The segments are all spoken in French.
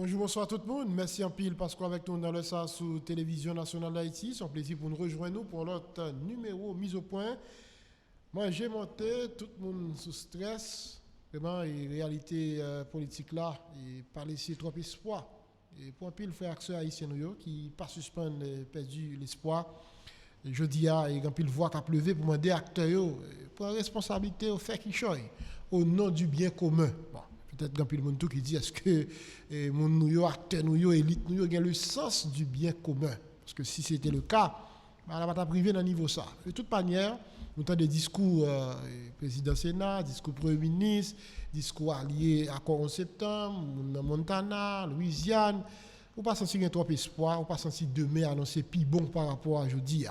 Bonjour, bonsoir tout le monde. Merci en pile parce qu'avec nous dans le SA sous Télévision Nationale d'Haïti. C'est un plaisir pour nous rejoindre pour notre numéro mise au point. Moi, j'ai monté, tout le monde sous stress. Vraiment, et réalité politique là, et pas laisser trop espoir. Et pour un pile frère acteurs haïtiens qui pas suspendre perdu l'espoir. Je dis à et quand il voit qu'à pleuver pour demander acteurs pour la responsabilité au fait qu'ils choisissent au nom du bien commun. Bon, peut-être quand il monde tout qui dit est-ce que mon nous acteurs nous élite nous gagne le sens du bien commun parce que si c'était le cas, on va pas privé dans niveau ça. De toute manière, nous avons des discours président Sénat, discours premier ministre, discours alliés accord en septembre, Montana, Louisiane. Ou pas sentir un trop espoir, ou pas sentir demain annoncer plus bon par rapport à aujourd'hui.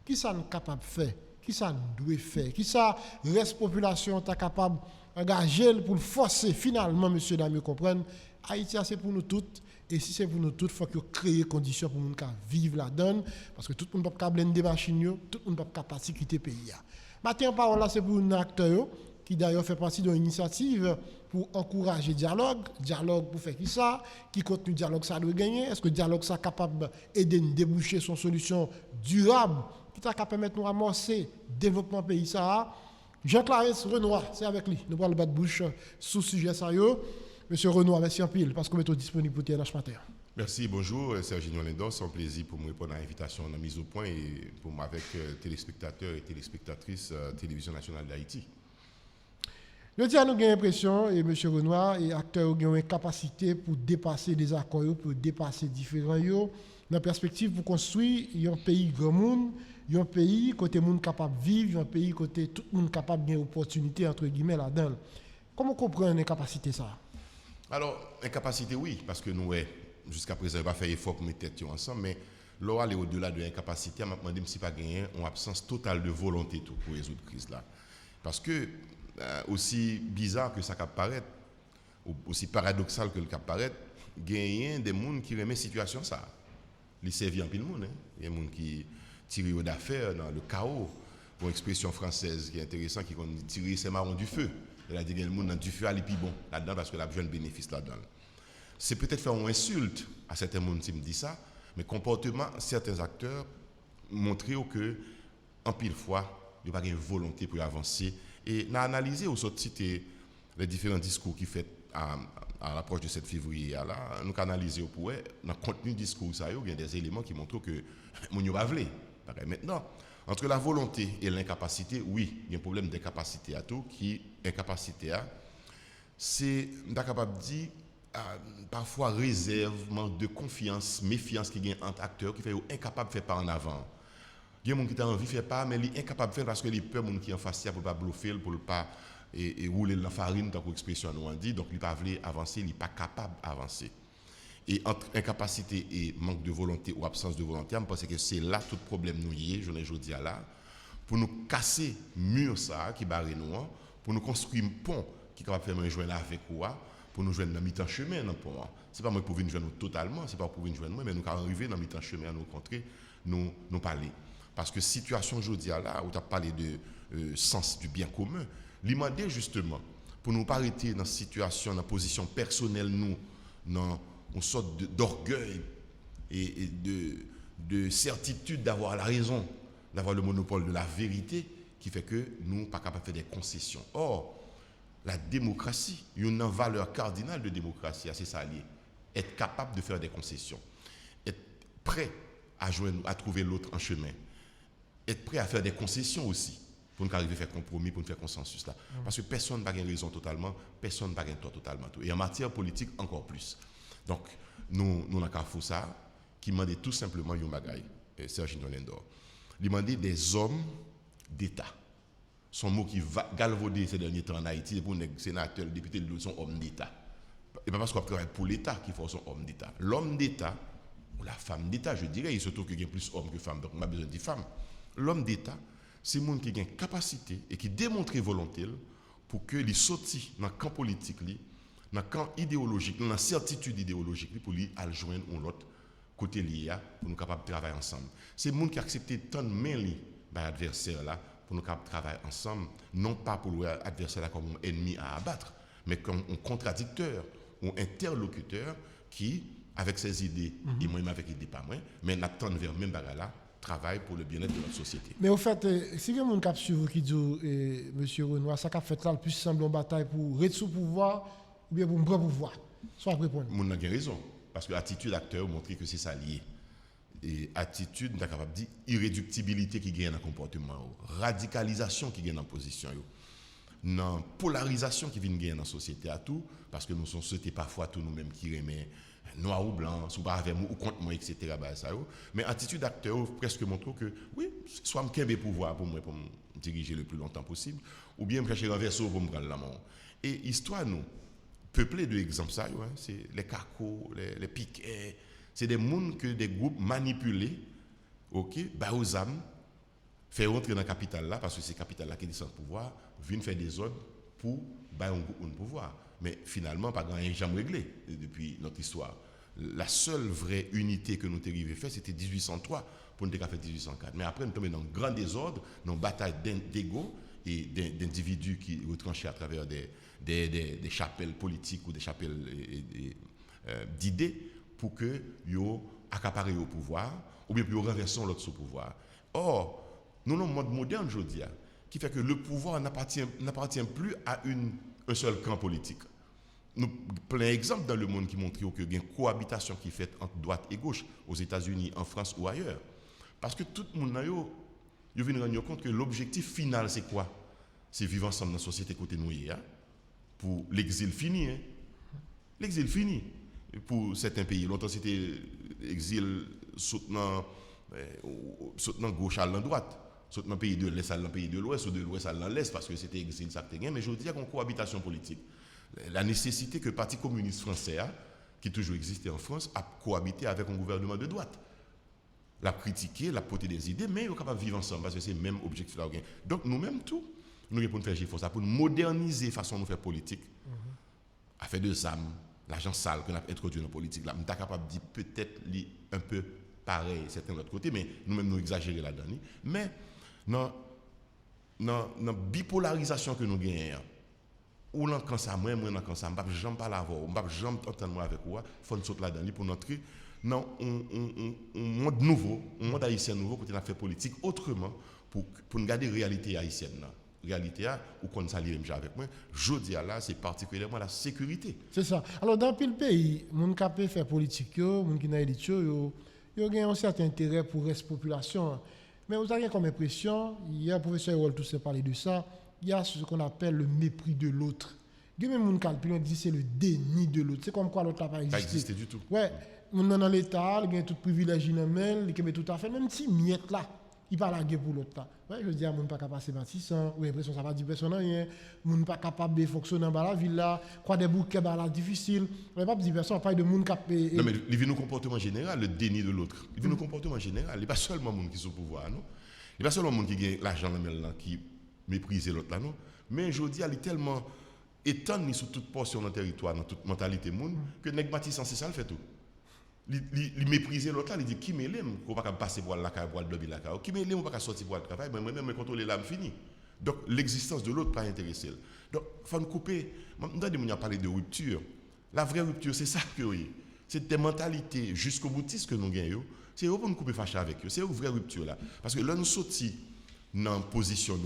Qui ça nous capable de faire? Qui ça nous doit faire? Qui ça reste population est capable d'engager pour forcer finalement, monsieur Damien, comprendre Haïti c'est pour nous toutes. Et si c'est pour nous toutes, il faut créer des conditions pour nous vivre là-dedans. Parce que tout le monde ne peut pas blender des machines, tout le monde ne peut pas passer quitter le pays. Maintenant, parole là, c'est pour un acteur qui d'ailleurs fait partie d'une initiative pour encourager le dialogue pour faire qui contenu dialogue ça doit gagner, est-ce que le dialogue ça capable d'aider à déboucher son solution durable, qui t'a capable permettre nous amorcer le développement pays ça. Jean-Clarence Renoir, c'est avec lui, nous parlons le bas de bouche sous sujet ça yo. Monsieur Renoir, merci en pile parce que vous êtes disponible pour TNH matin. Merci, bonjour, Serge Lindor, c'est un plaisir pour me répondre à l'invitation de mise au point et pour moi avec téléspectateurs et téléspectatrices Télévision Nationale d'Haïti. Je dis à nous avons l'impression, et M. Renoir, et acteurs ont une capacité pour dépasser des accords, pour dépasser différents. Dans la perspective pour construire un pays grand monde, un pays côté monde capable de vivre, un pays côté tout le monde capable de gagner opportunité entre guillemets là-dedans. Comment comprendre une capacité ça? Alors, incapacité, oui, parce que nous, jusqu'à présent, on va faire effort pour mettre tête ensemble, mais là, aller au-delà de l'incapacité, on m'a demandé si pas gagné en absence totale de volonté tout pour résoudre la crise là. Parce que aussi bizarre que ça paraît, aussi paradoxal que le cap paraît, il y a des gens qui remettent la situation ça. Ils servent en pile monde. Il y a des gens qui tirent d'affaires dans le chaos. Pour expression française qui est intéressante, qui dit tirer ses marrons du feu. Il a dit que le monde du feu a les plus bon là-dedans parce que la besoin de bénéfice là-dedans. C'est peut-être faire une insulte à certains gens qui me disent ça, mais comportement certains acteurs montrent que en pile fois, il n'y a pas de volonté pour avancer. Et on a analysé au sorti les différents discours qui fait à l'approche de 7 février. Là, nous avons analysé dans le contenu du discours, il y a des éléments qui montrent que nous ne pas voulu. Maintenant, entre la volonté et l'incapacité, oui, il y a un problème d'incapacité à tout, qui incapacité à, c'est capable de dire parfois réserve, manque de confiance, méfiance qui gagne entre acteurs qui fait incapable de faire pas en avant. Il y a des gens qui ont envie de faire pas, mais ils sont incapables de faire parce que les peurs qui en face pour ne pas bluffer, pour ne pas rouler dans la farine, tant qu'expression nous a dit, donc ils ne peuvent pas avancer, ils ne sont pas capables d'avancer. Et entre incapacité et manque de volonté ou absence de volonté, je pense que c'est là tout le problème nous y est, je ne dis là, pour nous casser le mur ça qui barre nous, pour nous construire un pont qui est capable de faire nous joindre avec quoi, pour nous joindre dans le mi-temps chemin dans le pont. Ce n'est pas moi pour venir joindre totalement, ce n'est pas pour venir joindre moi, mais nous allons arriver dans le mi-temps chemin à nous rencontrer, nous parler. Parce que situation aujourd'hui là, où tu as parlé de sens du bien commun, l'imandé justement, pour nous pas arrêter dans cette situation, dans la position personnelle, nous, dans une sorte d'orgueil et de certitude d'avoir la raison, d'avoir le monopole de la vérité, qui fait que nous ne sommes pas capables de faire des concessions. Or, la démocratie, une valeur cardinale de démocratie, c'est ça lié. Être capable de faire des concessions. Être prêt à trouver l'autre en chemin. Être prêt à faire des concessions aussi, pour nous arriver à faire compromis, pour nous faire consensus là. Parce que personne n'a raison totalement, personne n'a tort totalement. Et en matière politique, encore plus. Donc, nous avons fait ça, qui demandait tout simplement un bagaille, Serge Lindor. Il demandait des hommes d'État. Son mot qui va galvauder ces derniers temps en Haïti, pour les sénateurs, les députés, ils sont hommes d'État. Et pas parce qu'on travaille pour l'État qu'il faut son homme d'État. L'homme d'État, ou la femme d'État, je dirais, il se trouve qu'il y a plus d'hommes que de femmes, donc on a besoin de femmes. L'homme d'État, c'est un monde qui a une capacité et qui démontre volonté pour que les sorties dans le camp politique, dans le camp idéologique, dans la certitude idéologique, pour lui aller joindre l'autre côté lié, pour nous capables de travailler ensemble. C'est le monde qui a accepté tant de mains l'adversaire là, pour nous capables de travailler ensemble, non pas pour l'adversaire comme un ennemi à abattre, mais comme un contradicteur ou interlocuteur qui, avec ses idées, et moi-même avec idées pas moi, mais n'attend vers même bagarre là, travaille pour le bien-être de notre société. Mais au fait, si il y a des gens qui suivent qui disent, M. Renoir, ça qu'a fait là, le plus semble en bataille pour rester sous pouvoir ou bien pour me prendre pouvoir. Soit répondre. Mon a raison, parce que l'attitude d'acteur montre que c'est ça lié. Et attitude, on est capable de dire irréductibilité qui gagne dans le comportement, radicalisation qui gagne dans la position, dans polarisation qui vient gagner dans la société à tout, parce que nous sommes société parfois tous nous-mêmes qui remet noir ou blanc, soit avec moi ou contre moi, etc. Mais attitude d'acteur presque montre que oui, soit me kembe pouvoir pour moi pour me diriger le plus longtemps possible, ou bien me chercher renverser pour me prendre la main. Et histoire nous peuplée de exemples ça, c'est les cacos, les piquets, c'est des mondes que des groupes manipulés, ok, aux âmes, faire rentrer dans la capitale là, parce que c'est la capitale là qui descend le pouvoir, viennent faire des ordres pour un groupe de pouvoir. Mais finalement, pas grand-chose jamais réglé depuis notre histoire. La seule vraie unité que nous avons arrivé à faire, c'était 1803 pour nous faire 1804. Mais après, nous sommes dans un grand désordre, dans une bataille d'ego et d'individus qui retranchaient à travers des chapelles politiques ou des chapelles d'idées pour que yo accaparent au pouvoir ou bien pour renverser l'autre sous pouvoir. Or, nous avons un mode moderne aujourd'hui qui fait que le pouvoir n'appartient plus à un seul camp politique. Nous plein d'exemples dans le monde qui montrent qu'il y a une cohabitation qui est faite entre droite et gauche aux États-Unis, en France ou ailleurs. Parce que tout le monde vient de rendre compte que l'objectif final, c'est quoi? C'est vivre ensemble dans la société côté nous, pour l'exil fini. Hein? L'exil fini. Pour certains pays, longtemps c'était exil soutenant gauche à la droite, soutenant pays de l'Est à le pays de l'Ouest ou de l'Ouest à l'Est, parce que c'était exil ça que mais je dis qu'il y a une cohabitation politique. La nécessité que le Parti communiste français, qui toujours existé en France, a cohabité avec un gouvernement de droite. La critiquer, la porter des idées, mais ils sont capables de vivre ensemble parce que c'est le même objectif. Donc nous-mêmes, tout, nous devons faire ça pour moderniser la façon de faire politique, à faire de âmes, l'argent sale qu'on a introduit dans la politique. Nous sommes capables de dire peut-être un peu pareil, certains de l'autre côté, mais nous-mêmes nous exagérer là-dedans. Mais dans la bipolarisation que nous gagnons, ou l'on quand ça, moi quand ça, je ne jamais pas l'avoir, je ne jamais entendre avec vous, il faut nous sauter là-dedans pour entrer dans un monde nouveau, un monde haïtien nouveau, pour faire politique autrement, pour nous garder la réalité haïtienne. La réalité, ou qu'on s'allie même avec moi, je dis là, c'est particulièrement la sécurité. C'est ça. Alors, dans le pays, les gens qui peuvent faire politique, les gens qui ont élite, ils ont un certain intérêt pour la population. Mais vous avez comme impression, hier, le professeur Wall tous parlé de ça, il y a ce qu'on appelle le mépris de l'autre. Il y a même des gens qui disent que c'est le déni de l'autre. C'est comme quoi l'autre n'a pas existé. Pas existé du tout. Ouais, dans l'État, il y a tout privilège dans le il y a tout à fait, même si miette là, il parle à la guerre pour l'autre. Ouais, je veux dire, on n'est pas capable de passer 2600, ou l'impression que ça va dire personne rien, on n'est pas capable de fonctionner dans la ville là, quoi des bouquets là difficile, on n'est pas dire personne, on parle de monde qui non, mais il vit nos comportements général, le déni de l'autre. Il vit nos comportements général. Il n'est pas seulement les gens qui sont au pouvoir, non? Il n'est pas seulement les gens qui ont l'argent qui méprisent l'autre là, non? Mais je dis, il est tellement étendu sur toute portion de territoire, dans toute mentalité monde, que Nèg Matissan, c'est ça le fait tout. Il méprise l'autre là, il dit qui me l'aime, qu'on va pas passer pour la caille, pour le lobby la caille, qui me l'aime, on va pas sortir pour le travail, mais moi-même, contrôler l'âme fini. Donc l'existence de l'autre pas intéressé. Donc il faut nous couper. Maintenant, on a parlé de rupture. La vraie rupture, c'est ça que oui. C'est des mentalités jusqu'au boutiste que nous gagnons. C'est eux pour nous couper fâché avec eux. C'est une vraie rupture là. Parce que là, nous sortis dans position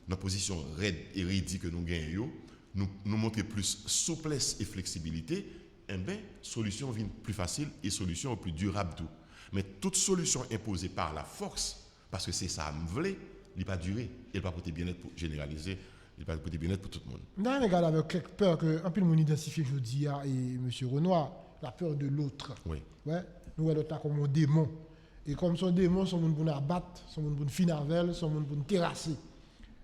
dans position raide et raide que nous gagnons, nous montrer plus souplesse et flexibilité. Eh bien, solution vient plus facile et solution plus durable tout. Mais toute solution imposée par la force, parce que c'est ça, me voulait, il ne va pas durer, il ne va pas porter bien-être pour généraliser, il ne va pas porter bien-être pour tout le monde. Dans un regard avec quelques peurs que un peu le monde identifie aujourd'hui et M. Renoir, la peur de l'autre. Oui. Ouais, nous voyons l'autre comme un démon. Et comme son démon, son monde pour nous abattre, son monde pour nous finir, son monde pour nous terrasser.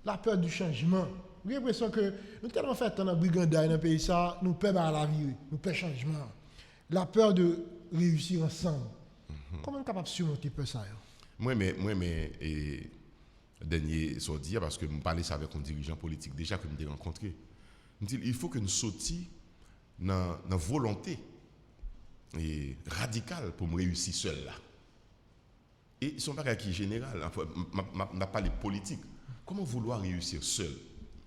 La peur du changement. J'ai l'impression que nous tellement fait dans la brigandaille dans le pays, ça, nous peur à la vie, nous peur changement. La peur de réussir ensemble. Comment on est capable de surmonter peur ça? Moi, dernier sorti, parce que je parlais ça avec un dirigeant politique déjà que je me rencontré. Je me dis, il faut que nous sautions dans la volonté radicale pour me réussir seul là. Et son bagage qui est général, on n'a pas les politiques. Comment vouloir réussir seul?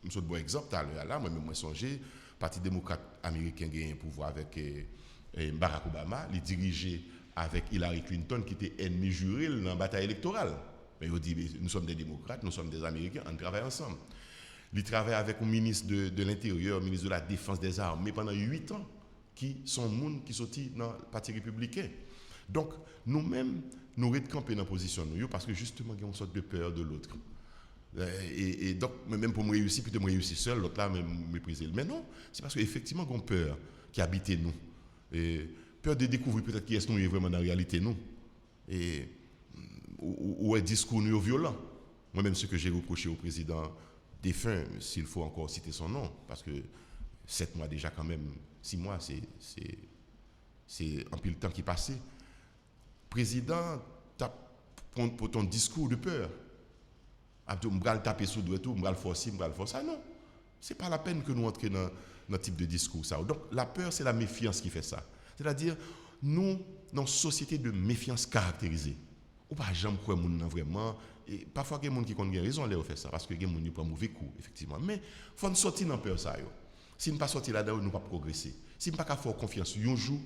Je vous donne un exemple, là, moi-même, je songe, le Parti démocrate américain a un pouvoir avec Barack Obama, il dirigeait avec Hillary Clinton qui était ennemi juré dans la bataille électorale. Mais il dit, nous sommes des démocrates, nous sommes des Américains, on travaille ensemble. Il travaille avec un ministre de l'Intérieur, ministre de la Défense des Armées pendant 8 ans, qui sont des gens qui sont dans le Parti républicain. Donc, nous-mêmes, nous recampons dans la position nous, parce que justement, il y a une sorte de peur de l'autre. Et donc, même pour me réussir, plutôt me réussir seul, l'autre là me mépriser. Mais non, c'est parce qu'effectivement, il y a une peur qui habite nous. Et peur de découvrir peut-être qui est-ce que nous est vraiment dans la réalité, nous. Et ou un discours nous violent. Moi-même, ce que j'ai reproché au président défunt, s'il faut encore citer son nom, parce que 7 mois déjà quand même, 6 mois, c'est un peu le temps qui est passé. Président, pour ton discours de peur, je vais le taper sous le dos, je vais le forcer, Ah non, ce n'est pas la peine que nous entrions dans notre type de discours. Ça. Donc la peur, c'est la méfiance qui fait ça. C'est-à-dire, nous, dans une société de méfiance caractérisée, ou pas jamais croire moun vraiment. Et parfois, il y a des gens qui ont raison de faire ça, parce que il y a des gens qui prennent mauvais coup, effectivement. Mais il faut sortir dans la peur. Ça, si nous ne pas sortir là-dedans, nous ne pouvons pas progresser. Si nous ne pouvons pas faire confiance un jour,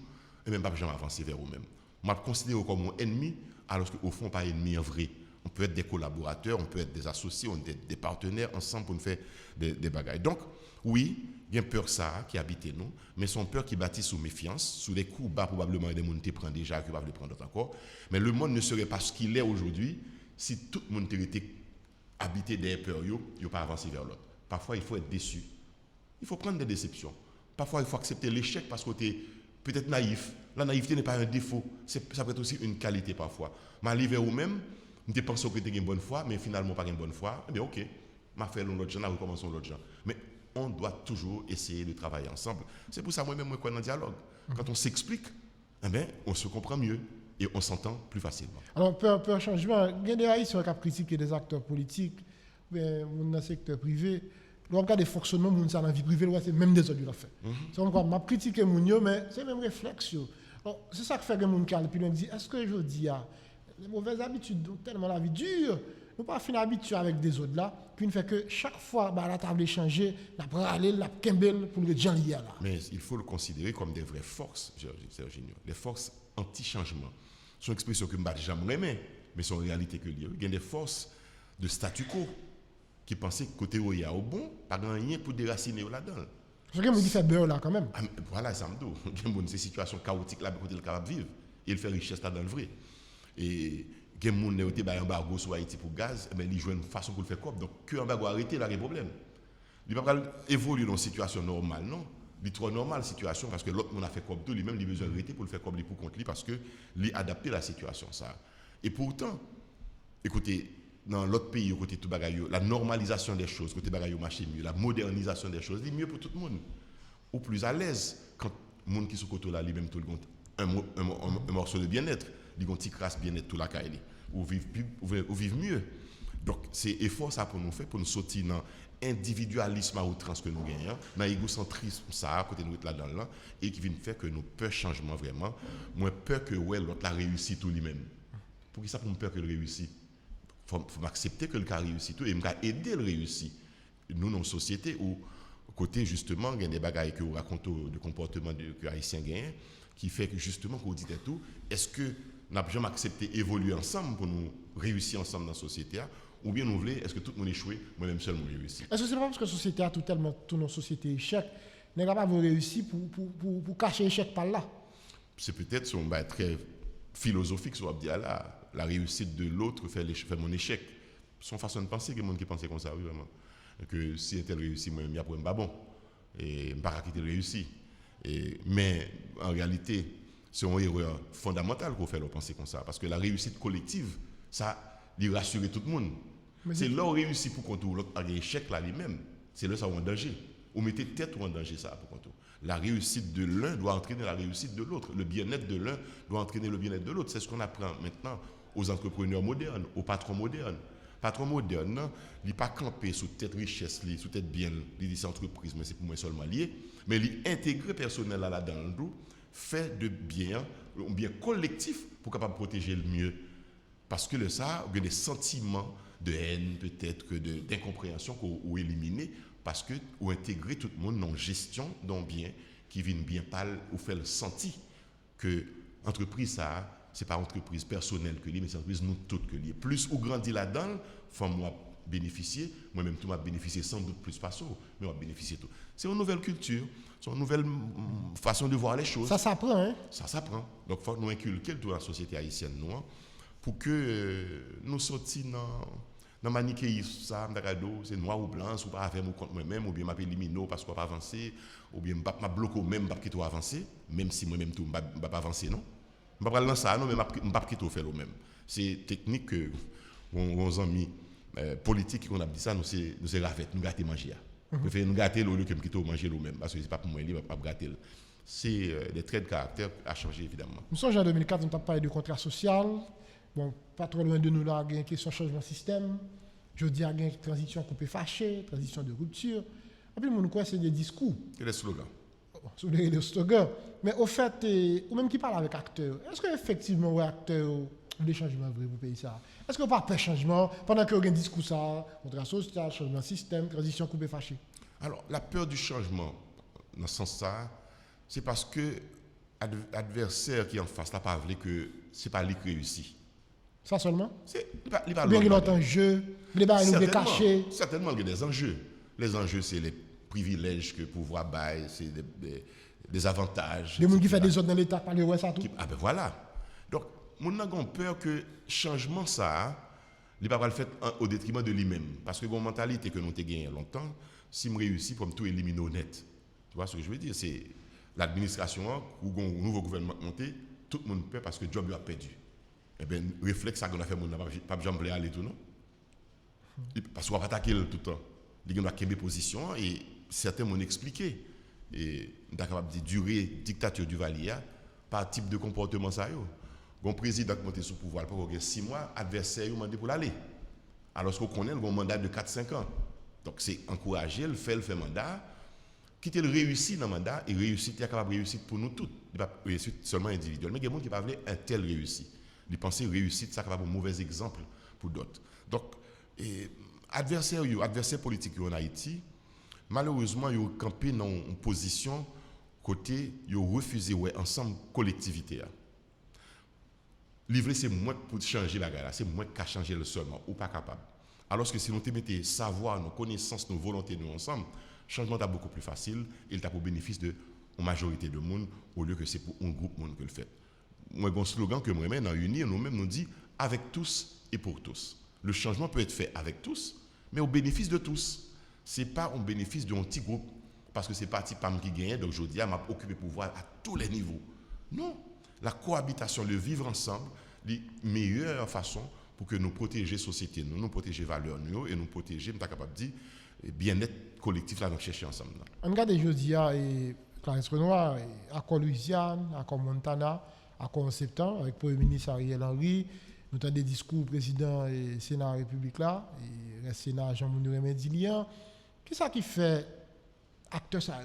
et même pas jamais avancer vers nous-mêmes. On va considérer comme un ennemi, alors qu'au fond, pas un ennemi en vrai. On peut être des collaborateurs, on peut être des associés, on peut être des partenaires ensemble pour nous faire des bagailles. Donc, oui, il y a une peur ça qui habite nous, mais c'est une peur qui bâtit sous méfiance, sous les coups bas probablement des gens qui prennent déjà, qui peuvent le prendre encore. Mais le monde ne serait pas ce qu'il est aujourd'hui si tout le monde était habité des peurs, il ne pas avancer vers l'autre. Parfois, il faut être déçu. Il faut prendre des déceptions. Parfois, il faut accepter l'échec parce que tu es peut-être naïf. La naïveté n'est pas un défaut, ça peut être aussi une qualité parfois. Mais arrivé au même, je pense que tu as une bonne foi, mais finalement pas une bonne foi. Eh bien, ok, je fais l'autre gens, recommençons l'autre gens. Mais on doit toujours essayer de travailler ensemble. C'est pour ça que moi-même, je crois dans le dialogue. Quand on s'explique, eh bien, on se comprend mieux et on s'entend plus facilement. Alors, peu changement. Il y a des haïtiens qui critiquent des acteurs politiques, dans le secteur privé. On regarde les fonctionnements dans la vie privée, c'est même des autres qui l'ont fait. C'est comme je critique les gens, mais c'est même réflexe. C'est ça qui fait que les gens qui puis dit, est-ce que je dis, les mauvaises habitudes, tellement la vie dure, nous pas finir habitués avec des autres là, puis on fait que chaque fois la table est changée, la aller, la kembel pour les gens liés là. Mais il faut le considérer comme des vraies forces, Serginho. Les forces anti-changement. C'est une expression que je ne jamais aimer, mais c'est une réalité que il y a des forces de statu quo qui pensaient que côté où il y a au bon, pas rien pour déraciner là-dedans. Parce que vous fait beurre là quand même. Voilà, ça me dit. Ces situations chaotiques là, côté le capable vivre. Et il fait richesse là dans le vrai. Et il y a des gens qui ont un embargo sur Haïti pour gaz, mais ils jouent une façon pour le faire comme. Donc, que l'embargo arrêté, là, il y a un problème. Il ne peut pas évoluer dans une situation normale, non. Il est trop normal la situation parce que l'autre monde a fait comme tout, lui-même, il a besoin d'arrêter pour le faire comme lui pour contre lui parce que lui adapter la situation. Ça. Et pourtant, écoutez, dans l'autre pays, côté tout bagaille, la normalisation des choses, côté bagaille marché mieux, la modernisation des choses, c'est mieux pour tout le monde. Ou plus à l'aise quand le monde qui sont côté là, lui-même, tout le monde, un morceau de bien-être. Ils ont une crasse bien-être tout la caille ou vivre mieux. Donc c'est effort ça pour nous faire pour nous sortir dans individualisme à outrance que nous gagnons, dans l'égocentrisme ça à côté de nous là-dedans là et qui vient faire que nous peur changement vraiment, moins peur que l'autre la réussit tout lui-même. Pour qui ça pour me peur que le réussit? Faut m'accepter que le cas réussit tout et me aider le réussir. Nous dans une société où côté justement il y a des bagailles que vous racontez de comportement que haïtien gagne qui fait que justement qu'on dit tout, est-ce que nous n'avons jamais accepté d'évoluer ensemble pour nous réussir ensemble dans la société, ou bien nous voulons, est-ce que tout le monde échoue, moi-même seul, moi réussi. Est-ce que c'est pas parce que la société a toute notre société échec, n'est pas capable de réussir pour cacher l'échec par là? C'est peut-être son très philosophique, soit dire là, la réussite de l'autre fait mon échec. Son façon de penser, il y a des gens qui pensent comme ça, oui, vraiment. Que si elle réussit, moi, il y a pour un bon. Et je ne vais pas quitter le réussi. Mais en réalité, c'est une erreur fondamentale qu'on fait le penser comme ça. Parce que la réussite collective, ça, il rassure tout le monde. Mais c'est là où on réussit pour qu'on trouve l'autre échec là lui-même. C'est là où ça est en danger. On mettait tête ou en danger ça pour qu'on trouve. La réussite de l'un doit entraîner la réussite de l'autre. Le bien-être de l'un doit entraîner le bien-être de l'autre. C'est ce qu'on apprend maintenant aux entrepreneurs modernes, aux patrons modernes. Patron moderne, il n'est pas campé sous tête richesse, sous tête bien, il dit c'est entreprise, mais c'est pour moi seulement lié. Mais il intègre personnel là-dedans, fait de bien, un bien collectif pour capable protéger le mieux. Parce que ça, il y a des sentiments de haine, peut-être, que d'incompréhension qu'on éliminer, parce que ou intégrer tout le monde dans gestion d'un bien qui vient bien pâle ou fait le senti que l'entreprise, ça, c'est pas entreprise personnelle que lié, mais c'est entreprise nous toutes que lié. Plus ou grandit là-dedans, faut moi bénéficier, moi-même tout m'a bénéficié sans doute plus pas ça, mais on va bénéficier tout. C'est une nouvelle culture, c'est une nouvelle façon de voir les choses. Ça s'apprend, hein? Ça s'apprend. Donc il faut nous inculquer dans la société haïtienne nous, pour que nous sortions dans manichéisme, ça, c'est noir ou blanc, ou pas avec moi contre moi-même, ou bien m'a éliminer parce qu'on pas avancer, ou bien m'a bloquer même pas quitter avancer, même si moi-même tout m'a pas avancer non. M'a pas lancer ça non, mais m'a quitter faire le même. C'est technique que nos amis politiques qu'on a dit ça, nous c'est ravette, nous gâter manger. Préfère nous gâter au lieu que me quitter manger le même parce que c'est pas pour moi libre pas gâter. C'est des traits de caractère à changer évidemment. Nous sommes en 2004, on a parlé de contrat social. Bon, pas trop loin de nous là, il y a une question de changement de système. Je dis qu'il y a une transition coupée fâchée, transition de rupture. Et puis, on croit que c'est des discours. C'est des slogans. Sur les slogans. Mais au fait, ou même qui parle avec acteurs, est-ce qu'effectivement, les acteurs ont des changements vrais pour payer ça? Est-ce qu'on parle pas de changement pendant qu'il y a un discours ça, contrat social, changement de système, transition coupée fâchée? Alors, la peur du changement, dans ce sens-là, c'est parce que l'adversaire qui est en face n'a pas voulu que ce n'est pas lui qui réussit. Ça seulement? Il bien qu'il y a un jeu, les barres nous cachés. Certainement, il y a des enjeux. Les enjeux, c'est les privilèges que le pouvoir baille, c'est des avantages. Des gens qui font des autres dans l'État, parler ouais ça tout. Ah ben voilà. Donc, nous avons peur que le changement, ça, il ne va pas le faire au détriment de lui-même. Parce que la mentalité que nous avons gagnée longtemps, si je réussis pour me tout éliminer honnête. Tu vois ce que je veux dire? C'est l'administration, ou un nouveau gouvernement monté, tout le monde peur parce que le job a perdu. Eh bien, réflexe ça qu'on a fait, on n'a pas jamais aller tout, non? Parce qu'on va attaquer tout le temps. Il y a des positions et certains m'ont expliqué. Et on est capable de durer dictature du Valier par type de comportement. Ça, un président qui monte sous pouvoir pour 6 mois, adversaire il demandé pour l'aller. Alors qu'on connaît un mandat de 4-5 ans. Donc c'est encourager, le fait mandat, quitter le réussir dans le mandat et réussir, il est capable de réussir pour nous tous. Il ne pas réussir seulement individuel. Mais il y a des gens qui ne veulent pas un tel réussite. Ils pensent réussite, ça capable un mauvais exemple pour d'autres. Donc, adversaires politiques en Haïti, malheureusement, ils ont campé dans une position côté, ils ont refusé ensemble collectivité. Livrer, c'est moi pour changer la guerre, c'est moi qui a changé le seulement, ou pas capable. Alors que si nous mettons savoir, nos connaissances, nos volontés, nous ensemble, le changement est beaucoup plus facile et il est pour bénéfice de la majorité de monde au lieu que c'est pour un groupe de monde que le fait. Moi, j'ai un slogan que moi, dans Unir, nous-mêmes, nous dit avec tous et pour tous. Le changement peut être fait avec tous, mais au bénéfice de tous. Ce n'est pas au bénéfice d'un petit groupe, parce que c'est parti PAM qui gagne, donc je dis, m'a occupé le pouvoir à tous les niveaux. Non, la cohabitation, le vivre ensemble, est la meilleure façon pour que nous protéger la société, nous protéger les valeurs, et nous protéger, nous sommes capables de dire, bien-être collectif, là, nous chercher ensemble. On regarde aujourd'hui, et Clarence Renoir, accord Louisiane, accord Montana, accord en septembre, avec le Premier ministre Ariel Henry, nous avons des discours du président et Sénat de la République là, et le Sénat Jean-Mounir Medilian. Qu'est-ce qui fait acteurs ça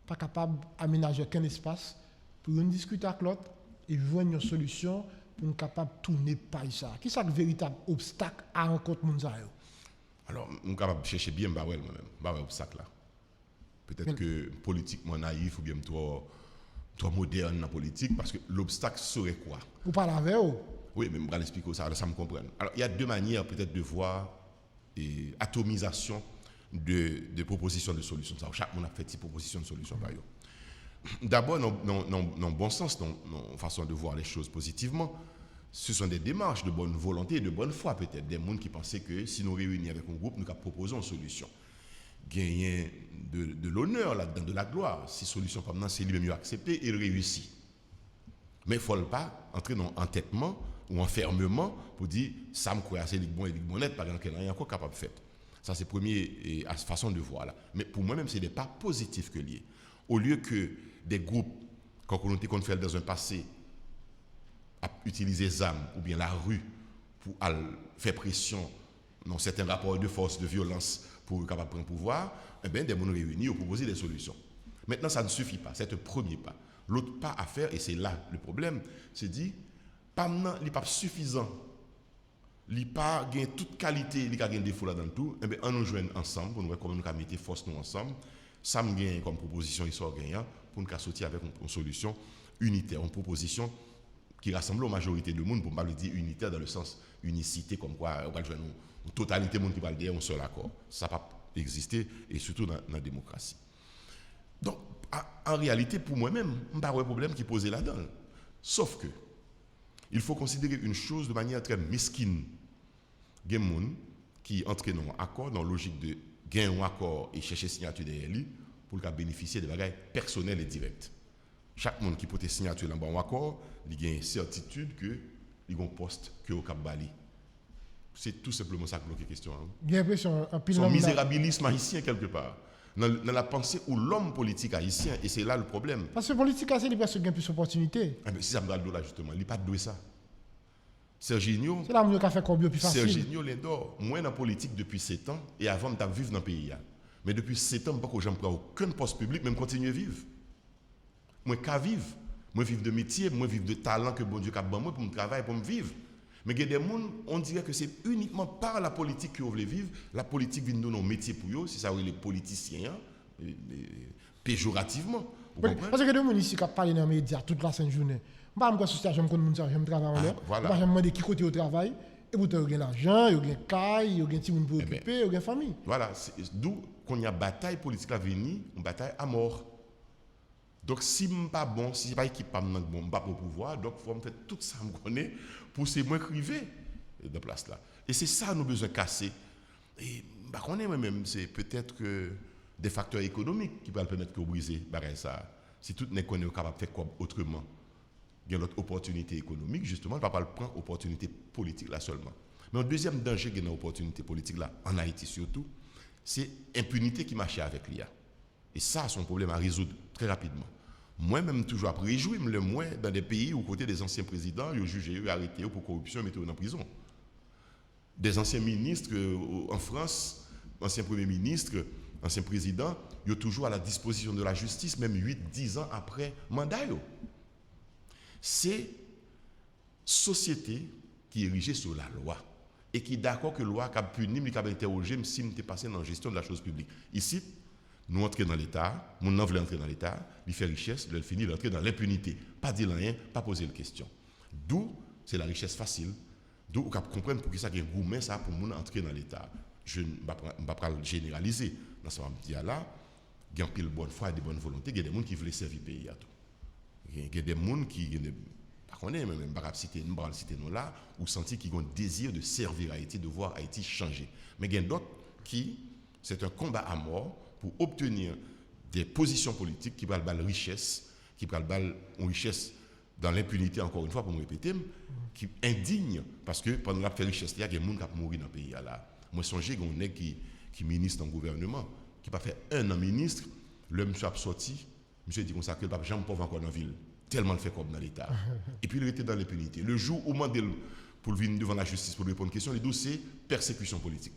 pas capable d'aménager aucun espace pour nous discuter avec l'autre et voir une solution pour nous capable de tourner par ça? Qui est le véritable obstacle à rencontrer moun ça? Alors, nous sommes capables de chercher bien Bawel moi-même, obstacle là. Peut-être que politiquement naïf ou bien trop moderne dans la politique, parce que l'obstacle serait quoi? Vous parlez avec eux? Oui, mais je vais l'expliquer ça me comprend. Alors, il y a deux manières peut-être de voir atomisation de propositions de solutions. Chaque monde a fait une proposition de solution. D'abord, dans le bon sens, dans la façon de voir les choses positivement, ce sont des démarches de bonne volonté et de bonne foi peut-être. Des gens qui pensaient que si nous réunissons avec un groupe, nous proposons une solution. Gagner de l'honneur là-dedans, de la gloire. Si solution comme ça, c'est lui-même mieux accepté et il réussit. Mais il ne faut pas entrer dans l'entêtement ou enfermement pour dire ça me croit, c'est le bon et le bon net, par exemple, qu'il n'y a rien encore capable de faire. Ça, c'est la première façon de voir là. Mais pour moi-même, c'est des pas positifs que liés. Au lieu que des groupes, quand on était fait dans un passé, à utiliser les armes ou bien la rue pour faire pression dans certains rapports de force, de violence pour être capable de prendre le pouvoir, eh bien, des gens réunis pour proposer des solutions. Maintenant, ça ne suffit pas. C'est le premier pas. L'autre pas à faire, et c'est là le problème, c'est dit, il n'est pas suffisant. Il n'a pas toute qualité, il a des défauts là-dedans tout. Eh bien, on nous joigne ensemble, pour nous voir comment nous mettre force nous ensemble. Ça me gagne comme proposition, il sort gagnant, pour nous sortir avec une solution unitaire, une proposition qui rassemble la majorité du monde, pour ne pas le dire unitaire dans le sens unicité, comme quoi on va jouer une totalité du monde qui va le dire un seul accord. Ça n'a pas existé, et surtout dans la démocratie. Donc, en réalité, pour moi-même, je n'ai pas de problème qui posait là-dedans. Sauf que, il faut considérer une chose de manière très mesquine. Il y a des gens qui entrent dans un accord, dans la logique de gagner un accord et chercher signature derrière lui pour bénéficier de bagages personnels et directs. Chaque monde qui peut être signature dans un accord, il a une certitude que il a un poste que au Cap Bali. C'est tout simplement ça que la question. J'ai l'impression son misérabilisme haïtien quelque part. Dans la pensée où l'homme politique haïtien, et c'est là le problème. Parce que le politique haïtien, il a plus d'opportunités. Si ça me donne là justement, il n'a pas de ça. Serginho, c'est là où il a fait combien plus facile. Serginho Lindor, moi dans la politique depuis 7 ans, et avant de vivre dans le pays. Mais depuis 7 ans, je n'ai pas aucun poste public, même continuer à vivre. Moi, qu'à vivre. Moi, vivre de métier, moi, vivre de talent que bon Dieu a donné pour me travailler, pour me vivre. Mais il y a des gens, on dirait que c'est uniquement par la politique qu'ils veulent vivre. La politique vient de donner un métier pour eux, c'est ça où les politiciens, péjorativement. Parce que des gens ici qui parlent dans les médias toute la sainte journée. Je ne sais pas si je travaille en l'air. Je me demande qui côté au travail. Et vous avez l'argent, vous avez un caille, vous avez un petit monde pour occuper, vous avez une famille. Voilà, d'où qu'on y a bataille politique à venir, une bataille à mort. Donc, si je ne suis pas bon, si je ne suis pas équipé, je ne suis pas pour pouvoir, donc il faut me faire tout ça, je connais, pour c'est moi criver de place là. Et c'est ça nous besoin de casser. Et on est même, c'est peut-être que des facteurs économiques qui peuvent permettre de briser ça. Si tout n'est qu'on est capable de faire quoi autrement. Il y a l'autre opportunité économique, justement, on ne va pas prendre l'opportunité politique là seulement. Mais un deuxième danger qui est dans l'opportunité politique là, en Haïti surtout, c'est l'impunité qui marche avec l'IA. Et ça, c'est un problème à résoudre très rapidement. Moi-même, toujours après, réjouir le moins dans des pays où, côté des anciens présidents, ils ont jugé, ils ont arrêté pour corruption, ils ont en prison. Des anciens ministres en France, anciens premiers ministres, anciens présidents, ils sont toujours à la disposition de la justice, même 8-10 ans après mandat. C'est société qui est érigée sur la loi et qui est d'accord que la loi qui a puni, qui a interrogé si je passé dans la gestion de la chose publique. Ici, nous entrons dans l'État, mon veut entrer dans l'État, il fait richesse, il finit d'entrer dans l'impunité. Pas dire rien, pas poser de questions. D'où c'est la richesse facile. D'où on comprend pour qui ça y a un gourmet ça pour nous entrer dans l'État. Je ne vais pas généraliser. Dans ce moment-là, il y a un pile bonne foi et de bonne volonté, il y a des gens qui veulent servir le pays. Il y a des gens qui on est même pas citer nous là ou sentir qu'ils ont un désir de servir Haïti, de voir Haïti changer. Mais il y a d'autres qui c'est un combat à mort pour obtenir des positions politiques qui prennent la richesse, qui prennent la richesse dans l'impunité, encore une fois, pour me répéter, qui indigne, parce que pendant la richesse, il y a des gens qui ont mouru dans le pays. Moi, je songe qu'il y a un nègre qui ministre dans le gouvernement, qui n'a pas fait un an ministre, le monsieur a sorti, monsieur dit comme ça que le pape jamais pauvre encore dans la ville, tellement le fait comme dans l'État. Et puis il était dans l'impunité. Le jour où on demande pour venir devant la justice pour lui répondre à une question, il dit c'est persécution politique.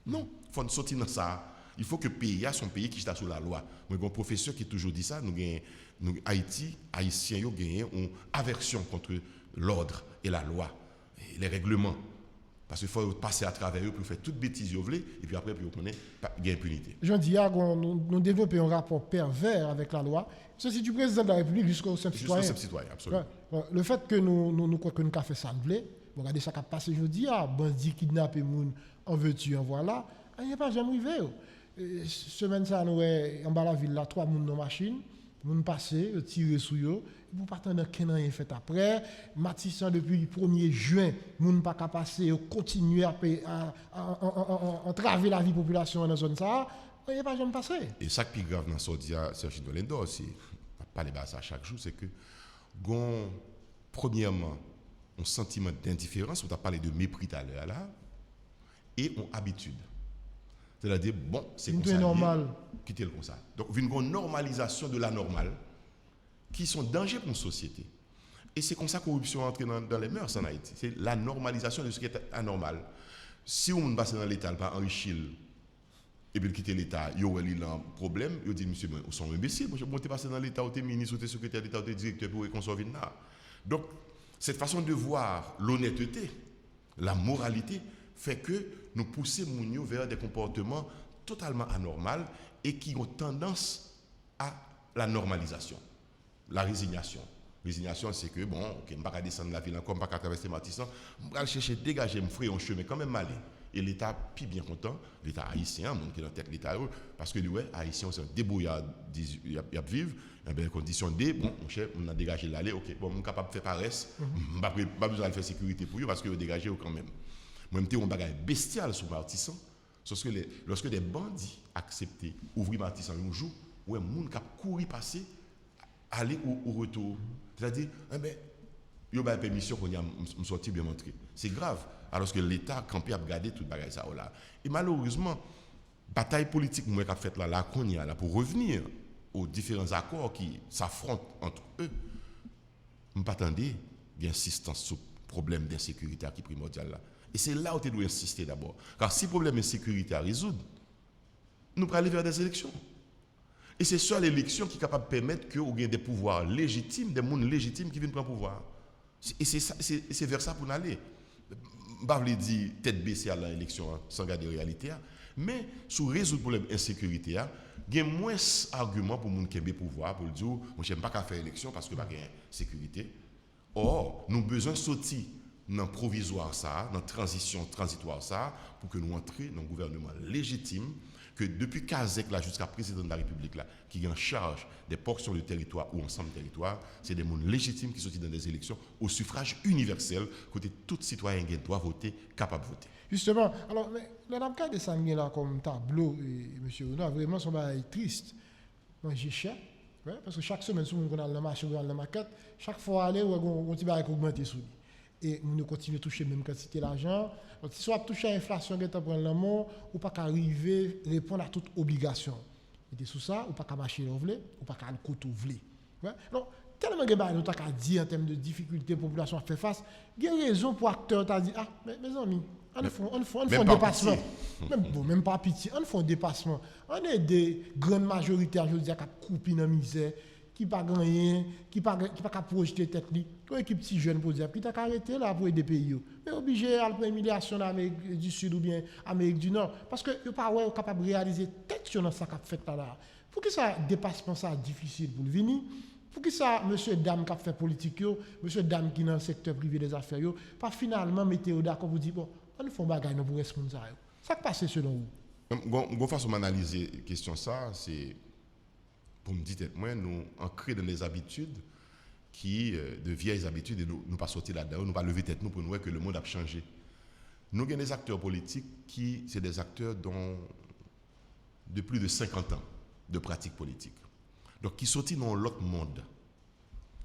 Non, il faut sortir dans ça. Il faut que le pays soit un pays qui est sous la loi. Moi, j'ai un professeur qui a toujours dit ça. Nous, Haïti, Haïtiens, ils ont une aversion contre l'ordre et la loi, et les règlements. Parce qu'il faut passer à travers eux pour faire toute bêtise, et puis après, il y a impunité. Je dis, nous développons un rapport pervers avec la loi. Ceci du président de la République jusqu'au simple citoyen. Jusqu'au simple citoyen, absolument. Ouais. Le fait que nous croyons que nous avons fait ça, regardez ça qui a passé jeudi, bandit kidnappé en veux-tu, en voilà, il n'y a pas jamais arrivé. Semaine ça nous en bas la ville là 3 moun dans machine moun passer tirer sur eux pour pas attendre qu'un rien fait après Matissan depuis le 1er juin moun pas capable passer continuer à entraver la vie population dans la zone ça il n'y a pas jamais passé. Et ça qui est grave dans ce dia Serginho Lindor aussi pas les bases à chaque jour c'est que premièrement un sentiment d'indifférence, on a parlé de mépris tout à l'heure là et on habitude. C'est-à-dire, bon, c'est comme ça. Normal. Quitter le comme ça. Donc, une normalisation de la normale qui sont dangers pour une société. Et c'est comme ça que la corruption entre dans les mœurs en Haïti. C'est la normalisation de ce qui est anormal. Si on passe dans l'État, pas enrichir, et puis quitter l'État, il y a un problème, il dit, monsieur, vous sont imbéciles. Moi, je suis passé dans l'État, vous êtes ministre, vous êtes secrétaire d'État, vous êtes directeur pour reconstruire là. Donc, cette façon de voir l'honnêteté, la moralité, fait que nous poussons Mounio vers des comportements totalement anormaux et qui ont tendance à la normalisation, la résignation, Résignation, c'est que, bon, ok, je ne vais pas descendre la ville encore, je ne vais pas traverser Martissan, je vais chercher, dégager, me faire un chemin quand même aller. Et l'État, puis bien content, l'État haïtien, mon qui est dans la tête de l'État, parce que, ouais, haïtien, c'est un débrouillard, il y a vivre, en bien condition D, bon, mon cher, on a dégagé l'aller, ok, bon, je suis capable de faire paresse, je n'ai pas besoin de faire sécurité pour eux, parce que vous dégagez quand même. Moi, je suis un bagage bestial sur Martissan, sauf que lorsque des bandits acceptent ouvrir Martissan un jour, ouais, les gens qui couru passer, aller au retour. C'est-à-dire, il y a une permission qu'on a sorti bien montré. C'est grave. Alors que l'État campé a gardé tout le bagage ça là. Et malheureusement, bataille politique moi qu'a fait là qu'on y a là pour revenir aux différents accords qui s'affrontent entre eux. Je ne pas attendre d'insistance sur le problème d'insécurité qui est primordial là. Et c'est là où tu dois insister d'abord. Car si le problème d'insécurité à résoudre, nous allons aller vers des élections. Et c'est sur l'élection qui est capable de permettre que vous ayez des pouvoirs légitimes, des gens légitimes qui viennent prendre le pouvoir. Et c'est vers ça pour nous aller. Je ne vais pas dire tête baissée à l'élection sans garder la réalité. Mais sur résoudre le problème d'insécurité, il y a moins d'arguments pour les gens qui ont le pouvoir pour dire je n'aime pas qu'à faire élection parce que pas de sécurité. Or, nous avons besoin de sortir dans le provisoire, dans la transition transitoire, pour que nous entrions dans un gouvernement légitime que depuis Kazek jusqu'à président de la République là, qui est en charge des portions du territoire ou ensemble du territoire, c'est des gens légitimes qui sortent dans des élections au suffrage universel, côté tout citoyen qui doit voter, capable de voter. Justement, alors, mais dans le cas de ça, là comme tableau, et M. Renaud, vraiment, ça va être triste. Moi, j'ai cher, ouais, parce que chaque semaine, si on a le marché, on a la maquette, chaque fois aller, on va augmenter sous lui. Et nous continuons à toucher la même quantité d'argent. Donc, si on touche à l'inflation qui est en l'amour, ou pas arriver à répondre à toute obligation. Et sous ça, ou pas qu'à marcher l'ouvler, ou pas qu'à le couteau vler. Ouais? Donc, tellement de choses qu'on a dit en termes de difficultés, la population a fait face, il y a raison pour acteurs qui dit, mes amis, on fait un dépassement. Même pas pitié, on fait un dépassement. On est des grandes majoritaires, je veux dire, qui coupent dans la misère, qui pas gagné, qui pas projeter tête li, une équipe petit jeune pour dire, qui t'a arrêté là pour aider pays. Mais obligé à la humiliation en Amérique du Sud ou bien Amérique du Nord, parce que yo pas capable de réaliser tête sur ça qu'a fait là. Pour que ça dépassement ça difficile pour le venir. Pour que ça, monsieur dame qui a fait politique, monsieur dame qui est dans le secteur privé des affaires, pas finalement mettre d'accord pour dire, bon, on fait un bagage pour répondre ça. Ça qui passe selon vous? Une façon d'analyser la question, c'est pour me dire, moi, nous ancrer dans les habitudes de vieilles habitudes, et nous pas sortir là-dedans, nous pas lever tête nous pour nous voir que le monde a changé. Nous avons des acteurs politiques qui, c'est des acteurs de plus de 50 ans de pratique politique. Donc, qui sortent dans l'autre monde.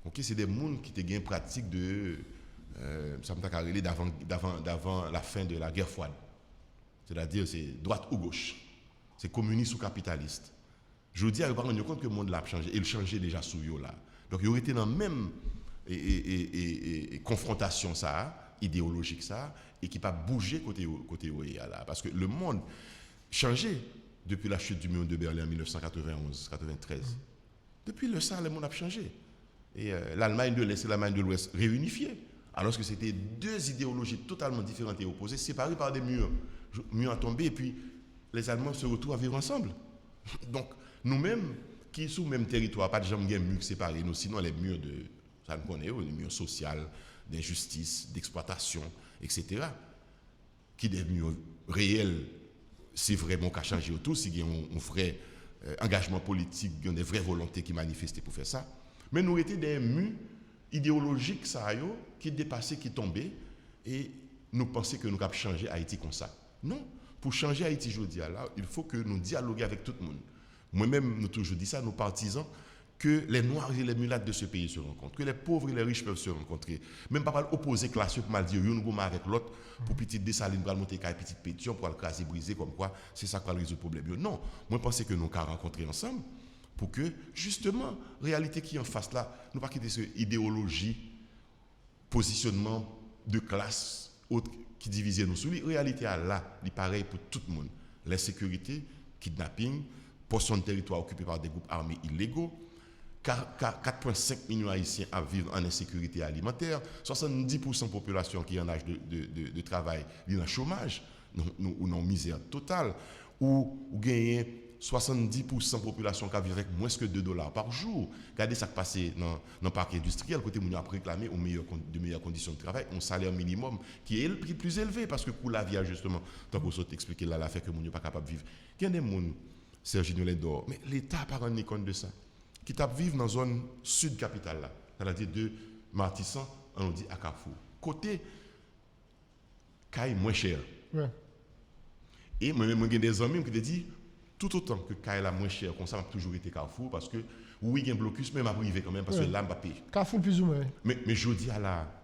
Okay? C'est des gens qui ont une pratique de. Ça me t'a d'avant la fin de la guerre froide. C'est-à-dire, c'est droite ou gauche. C'est communiste ou capitaliste. Je vous dis, à rendu compte que le monde l'a changé. Il changeait déjà sous eux là. Donc, ils ont été dans la même confrontation ça, idéologique ça, et qui n'a pas bougé côté là. Parce que le monde changé depuis la chute du mur de Berlin en 1991-93. Depuis le ça, le monde a changé. Et l'Allemagne de l'Est et l'Allemagne de l'Ouest réunifiées. Alors que c'était deux idéologies totalement différentes et opposées, séparées par des murs. Murs ont tombé et puis les Allemands se retrouvent à vivre ensemble. Donc, nous-mêmes, qui sont sur le même territoire, pas de gens qui ont murs séparés, nous, sinon les murs de, ça nous connaît, les murs sociaux, d'injustice, d'exploitation, etc. Qui des murs réels, c'est vraiment qu'à changer autour, si il y a un vrai engagement politique, il y a des vraies volontés qui manifestent pour faire ça. Mais nous étions des murs idéologiques ça, qui dépassaient, qui tombaient, et nous pensions que nous avons changé Haïti comme ça. Non, pour changer Haïti, je dis là, il faut que nous dialoguions avec tout le monde. Moi-même, nous toujours dit ça, nos partisans, que les Noirs et les mulattes de ce pays se rencontrent, que les pauvres et les riches peuvent se rencontrer. Même pas opposer classe pour mal dire, nous sommes avec l'autre, pour petite dessaline, pour monter une petite pétition, pour le craser, briser, comme quoi, c'est ça qui va résoudre le problème. Non, moi, je pense que nous allons rencontrer ensemble, pour que, justement, réalité qui est en face là, nous ne pas quitter cette idéologie, positionnement de classe, autre qui divisait nous sous lui. Réalité là, il est pareil pour tout le monde. L'insécurité, kidnapping, portion de territoire occupée par des groupes armés illégaux, 4,5 millions d'Haïtiens à vivre en insécurité alimentaire, 70% de la population qui est en âge de travail est en chômage, ou en misère totale, ou gagner 70% de la population qui vit avec moins que $2 par jour. Regardez ce qui passe dans le parc industriel, côté où on a réclamé de meilleures conditions de travail, un salaire minimum qui est le prix plus élevé parce que pour la vie, justement, tant que vous expliquer là, la fait que nous ne pas capable de vivre. Il y a des gens, Serginho Ledor, mais l'État n'a pas rendu compte de ça. Qui tape vivre dans la zone sud capitale, là, c'est-à-dire de Martissan, on dit à Carrefour. Côté, caille moins cher. Ouais. Et moi-même, j'ai des amis qui te disent, tout autant que caille la moins cher, comme ça, m'a toujours été Carrefour, parce que oui, il y a un blocus, mais m'a privé quand même, parce que là, m'a payé. Carrefour plus ou moins. Mais je dis à la.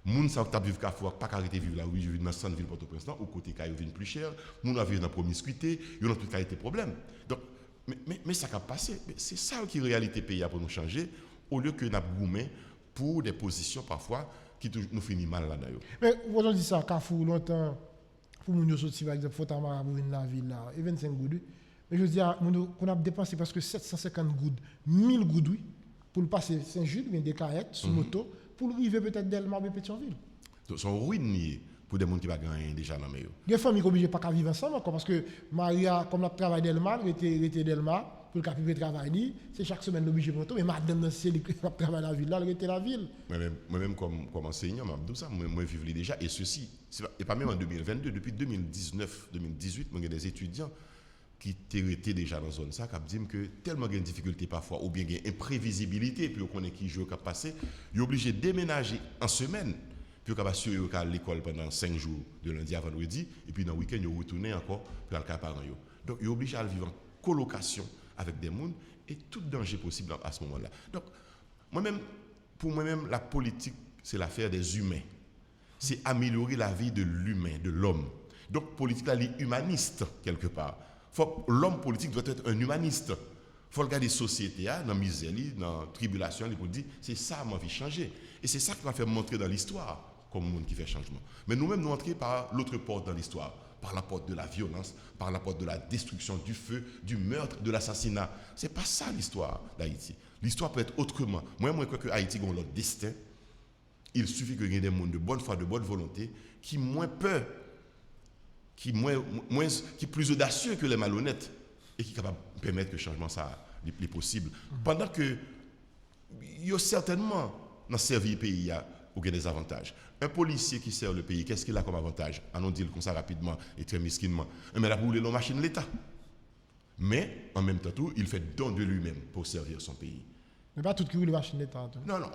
Moun sa t'a vivre Carrefour, pas arrêter vivre là, oui, je vis dans centre ville Port-au-Prince, ou côté caille vient plus cher, moun a vivre dans promiscuité, il y a tout cas été problème. Donc, mais ça a passé. C'est ça qui est la réalité pays pour nous changer, au lieu que nous gourmet pour des positions parfois qui nous finissent mal là-dedans. Mais vous avez dit ça, Carrefour, longtemps, pour nous sortir, par exemple, Fotama pour la ville là, et 25 gouttes. Mais je veux dire, qu'on a dépensé presque 750 gouttes, 1000 gouttes, oui, pour le passer Saint-Jules, bien des caillettes, sur moto, pour arriver peut-être Delmar et Pétionville. Donc, sont ruinés pour des gens qui ne vont pas gagner déjà dans le meilleur. Des familles qui ne peuvent pas vivre ensemble encore, parce que Maria, comme elle travaille Delmar, elle était Delmar, pour le capable de travailler, c'est chaque semaine l'obligé pour tout, mais madame, c'est elle qui travaille dans la ville, là, elle était la ville. Moi-même comme enseignant, moi, je vis déjà, et ceci, et pas même en 2022, depuis 2019-2018, moi, j'ai des étudiants qui étaient déjà dans la zone, ça, qui disent que tellement il y a une difficulté parfois, ou bien il y a une imprévisibilité, puis on connaît qui joue, qui a passé, ils sont obligés de déménager en semaine, puis on va assurer à l'école pendant 5 jours, de lundi à vendredi, et puis dans le week-end, ils retournent encore pour aller à parents. Donc, ils sont obligés à vivre en colocation avec des gens, et tout danger possible à ce moment-là. Donc, pour moi-même, la politique, c'est l'affaire des humains. C'est améliorer la vie de l'humain, de l'homme. Donc, politique, elle est humaniste, quelque part. L'homme politique doit être un humaniste. Il faut regarder la société, dans la misère, dans la tribulation, pour dire c'est ça qui m'a fait changer. Et c'est ça qui m'a fait montrer dans l'histoire comme monde qui fait changement. Mais nous-mêmes, nous entrons par l'autre porte dans l'histoire, par la porte de la violence, par la porte de la destruction, du feu, du meurtre, de l'assassinat. Ce n'est pas ça l'histoire d'Haïti. L'histoire peut être autrement. Moi, je crois que Haïti a leur destin. Il suffit qu'il y ait des gens de bonne foi, de bonne volonté, qui moins peur, qui plus audacieux que les malhonnêtes et qui est capable de permettre que le changement ça est possible. Pendant que il y a certainement dans servir le pays, il y a des avantages. Un policier qui sert le pays, qu'est-ce qu'il a comme avantage? On dit comme ça rapidement et très mesquinement. Mais il a roulé la machine de l'État. Mais en même temps, il fait don de lui-même pour servir son pays. Mais pas tout qui roule la machine de l'État. Non.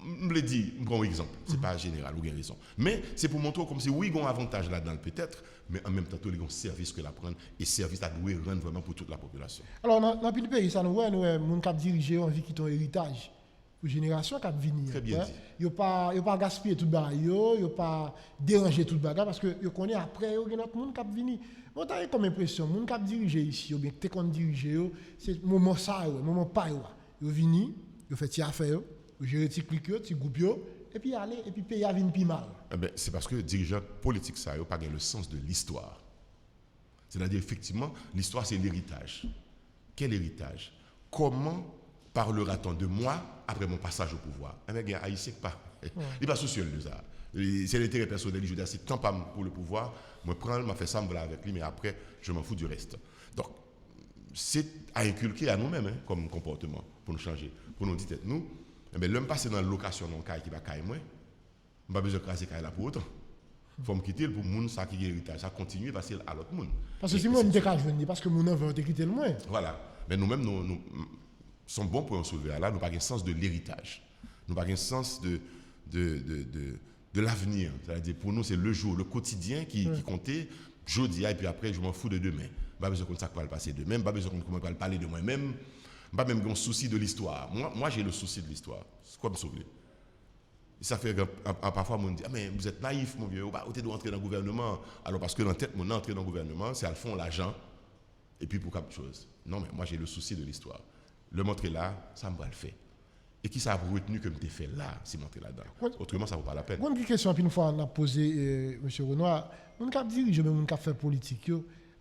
Je l'ai dit, un bon exemple, ce n'est pas général, ou bien raison. Mais c'est pour montrer comme si oui, il y a un avantage là-dedans peut-être, mais en même temps, il y a un service que l'apprendre et service à doit rendre vraiment pour toute la population. Alors, dans le pays, ça nous voit, nous, les gens qui dirigent ont envie qu'ils ont un héritage. Pour la génération qui vient. Très bien dit. Ils n'ont pas gaspillé tout le bagage, ils n'ont pas dérangé tout le bagage parce qu'ils connaissent après, il y a notre monde qui vient. Moi, j'ai comme impression, les gens qui dirigent ici, ou bien qui ont dirigé, c'est le moment ça, le moment pas. Ils viennent, ils font des affaires. Gérer des clics, des groupes, et puis aller, et puis payer à venir plus mal. C'est parce que les dirigeants politiques, ça n'a pas le sens de l'histoire. C'est-à-dire, effectivement, l'histoire, c'est l'héritage. Quel héritage? Comment parlera-t-on de moi après mon passage au pouvoir? Mais bien, Haïtien, il n'est pas soucieux de ça. C'est l'intérêt personnel. Je dis, c'est tant pas pour le pouvoir, je prends, je fais semblant avec lui, mais après, je m'en fous du reste. Donc, c'est à inculquer à nous-mêmes comme comportement pour nous changer, pour nous dire, nous, mais l'homme passe dans la location dans le cas qui va cailler moi, je n'ai pas besoin de craser cailler là pour autant. Il faut me quitter pour le monde ça qui est héritage, ça continue à passer à l'autre monde. Parce que si moi je me dis parce que mon enfant va te quitter le moins. Voilà. Mais nous-mêmes nous sommes bons pour en soulever là, nous n'avons pas un sens de l'héritage. Nous n'avons pas un sens de l'avenir. C'est-à-dire pour nous c'est le jour, le quotidien qui comptait, jeudi et puis après je m'en fous de demain. Pas besoin de ça va le passer demain, pas besoin de comment va parler de moi-même. Pas même un souci de l'histoire. Moi, j'ai le souci de l'histoire. C'est quoi me sauver? Ça fait parfois, on me dit, mais vous êtes naïf, mon vieux, vous devez entrer dans le gouvernement. Alors, parce que dans la tête, mon entrer dans le gouvernement, c'est à le fond l'argent, et puis pour quelque chose. Non, mais moi, j'ai le souci de l'histoire. Le montrer là, ça me va le faire. Et qui ça a retenu que je t'ai fait là, si montrer là-dedans? Autrement, ça ne vaut pas la peine. Une question, puis une fois, on a posé, M. Renoir, on a dirigé, on a fait politique.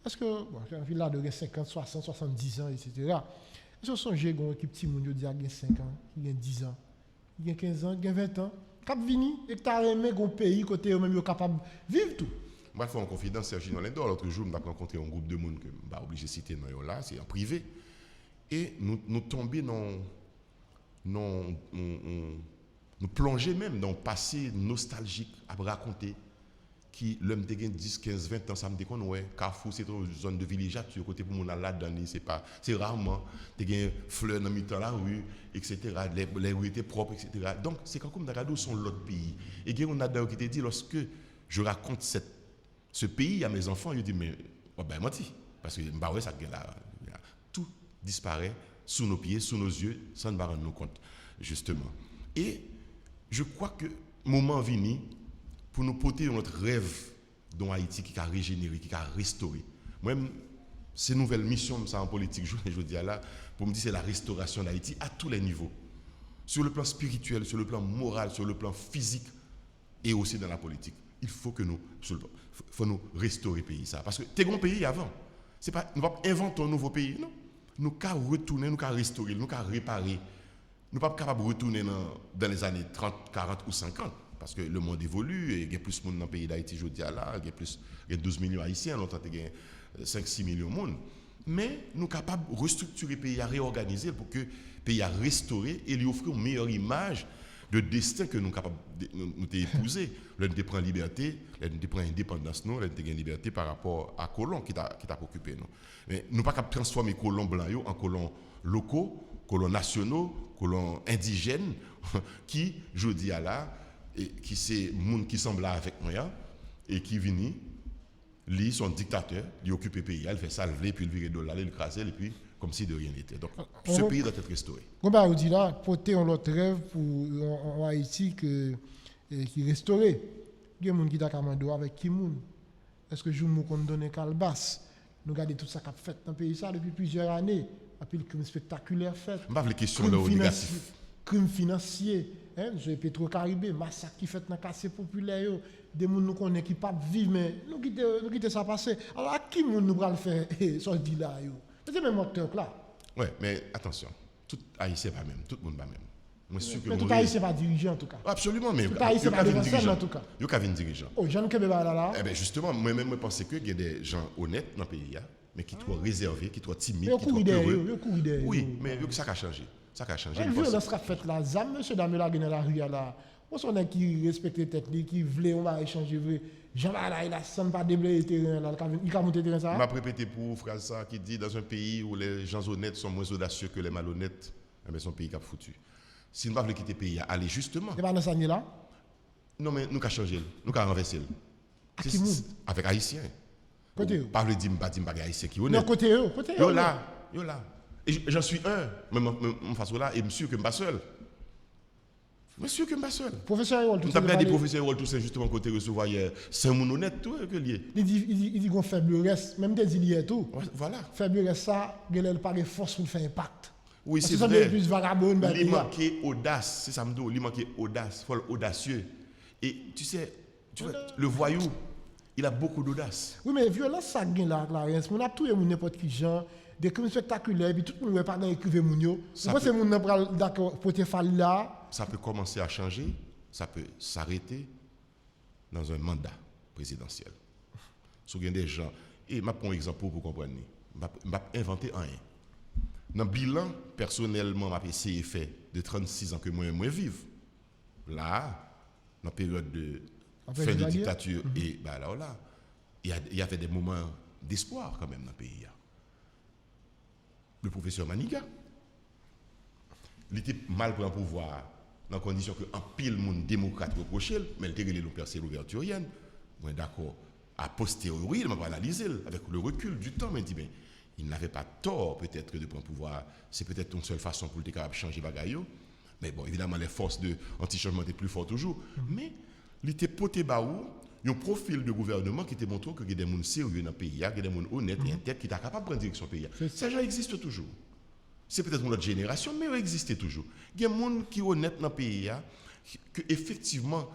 Est-ce que, bon, là, de 50, 60, 70 ans, etc., je songe qu'il y a un petit monde qui a 5 ans, qui a 10 ans, qui a 15 ans, qui a 20 ans, qui a venu et qui a aimé un pays côté eux-mêmes capable de vivre tout. Je vais faire en confidence Serge Nolendor. L'autre jour, je vais rencontrer un groupe de monde que je vais obligé de citer là, c'est en privé. Et nous tomber nous plonger même dans le passé nostalgique à raconter qui l'homme de 10, 15, 20 ans ça me dit qu'on ouais Carrefour c'est une zone de villégiature côté pour mon là-dedans c'est rarement des fleurs dans mi-temps la rue etc. les rues étaient propres etc. Donc c'est comme Dagado sont l'autre pays et on a d'ailleurs qui te dit lorsque je raconte ce pays à mes enfants ils disent mais oh ben menti parce que bah ouais ça là tout disparaît sous nos pieds sous nos yeux sans ne pas rendre nous compte justement et je crois que moment venu pour nous porter notre rêve dans Haïti qui a régénéré, qui a restauré. Moi-même, ces nouvelles missions ça en politique, je dis là, pour me dire c'est la restauration d'Haïti à tous les niveaux. Sur le plan spirituel, sur le plan moral, sur le plan physique et aussi dans la politique. Il faut que nous restaurer le pays. Ça. Parce que t'es un pays avant. C'est pas, nous ne pouvons pas inventer un nouveau pays, non. Nous pouvons retourner, nous pouvons restaurer, nous pouvons réparer. Nous ne sommes pas capables de retourner dans les années 30, 40 ou 50. Parce que le monde évolue, et il y a plus de monde dans le pays d'Haïti, je dis là, il y a 12 millions d'Haïtiens, longtemps il y a 5-6 millions de monde. Mais nous sommes capables de restructurer le pays, à réorganiser pour que le pays a restauré et lui offrir une meilleure image de destin que nous sommes capables de épouser. Là, nous prenons liberté, là, nous prenons indépendance, nous avons liberté par rapport à colons qui t'a occupé. Mais nous ne sommes pas capables de transformer les colons blancs en colons locaux, colons nationaux, colons indigènes, qui, je dis là, et qui c'est monde qui semble là avec moi et qui vient lui son dictateur il occupe le pays il fait salver puis il vire dollar il écrase et puis comme si de rien n'était donc ce pays doit être restauré on va dire là porter un autre rêve pour en Haïti qui restauré il y a monde qui t'a commandé avec qui monde est-ce que je me qu'on donner calbas nous regarder tout ça qu'a fait dans le pays ça depuis plusieurs années après le crime spectaculaire fait pas les questions là négatif crime financier je Petro-Caribé, massacre qui fait dans le quartier populaire, des gens nous connaissent qui ne peuvent pas vivre, mais nous quittons ça passer. Alors, à qui nous allons faire ce deal-là? C'est même acteur là. Oui, mais attention, tout Haïtien pas même, tout le monde pas même. Moi, mais tout Haïtien pas dirigeant en tout cas. Absolument, mais tout Haïtien pas dirigeant en tout cas. Il y a un dirigeant. Oh, Jean Kébé là. Eh bien, justement, moi-même, je pense qu'il y a des gens honnêtes dans le pays, mais qui sont réservés, qui sont timides, qui sont heureux. Oui, mais ça a changé. Ça a changé. La violence qu'a fait la ZAM, M. Damela dans la rue là. On s'en qui respecte les têtes, qui voulait, on va échanger. Jean là, il a sans pas déblayer le terrain là, il a monté le terrain ça. Je vais répéter pour vous phrase ça qui dit dans un pays où les gens honnêtes sont moins audacieux que les malhonnêtes, mais son pays qui a foutu. Si nous ne voulons pas quitter le pays, allez justement. C'est pas dans ça là. Non mais nous avons changé, nous avons renversé. Avec Haïtiens. Côté. Pas le dimba Haïtien qui est honnête. Non côté eux. Yo là. Et j'en suis un, même en face là, et je suis sûr que je ne suis pas seul. Je suis sûr que je ne suis pas seul. Professeur Erol, tout ça. Je des professeurs Erol, tout ça, justement, côté recevoir hier. C'est un monde honnête, tout, que lié. Il dit qu'on faiblesse, même des il tout. Voilà. Faiblesse, ça, il n'a pas de force pour faire impact. Oui, c'est vrai. Plus vagabond, il manquait audace, c'est ça me dit, il manquait audace, il faut audacieux. Et tu sais, le voyou, il a beaucoup d'audace. Oui, mais violence, ça gagne la Clarence. On a tout et n'importe qui genre. Des crimes spectaculaires, puis tout le monde ne pas écrire Mounio. Pourquoi c'est mon d'accord pour te faire là? Ça peut commencer à changer, ça peut s'arrêter dans un mandat présidentiel. Si vous avez des gens, et je prends un exemple pour comprendre, je vais inventer rien. Dans le bilan, personnellement, je vais essayer de faire de 36 ans que moi vive. Là, dans la période de fin de dictature, et ben là, il y avait des moments d'espoir quand même dans le pays. Le professeur Maniga, il était mal pour un pouvoir dans la condition qu'un pile monde démocrate reprochait, mais il était réglé l'ouverture. Moi, d'accord, a posteriori, il m'a pas analysé, avec le recul du temps, il dit, mais il n'avait pas tort peut-être de prendre pouvoir, c'est peut-être une seule façon pour le capable de changer bagaille. Mais bon, évidemment, les forces d'anti-changement étaient plus fortes toujours. Mais il était poté baou, un profil de gouvernement qui te montre qu'il y a des gens sérieux dans le pays, il y a des gens honnêtes et intègres qui sont capables de prendre direction du pays. Ces gens existent toujours. C'est peut-être une autre génération, mais ils existent toujours. Il y a des gens qui sont honnêtes dans le pays, que effectivement,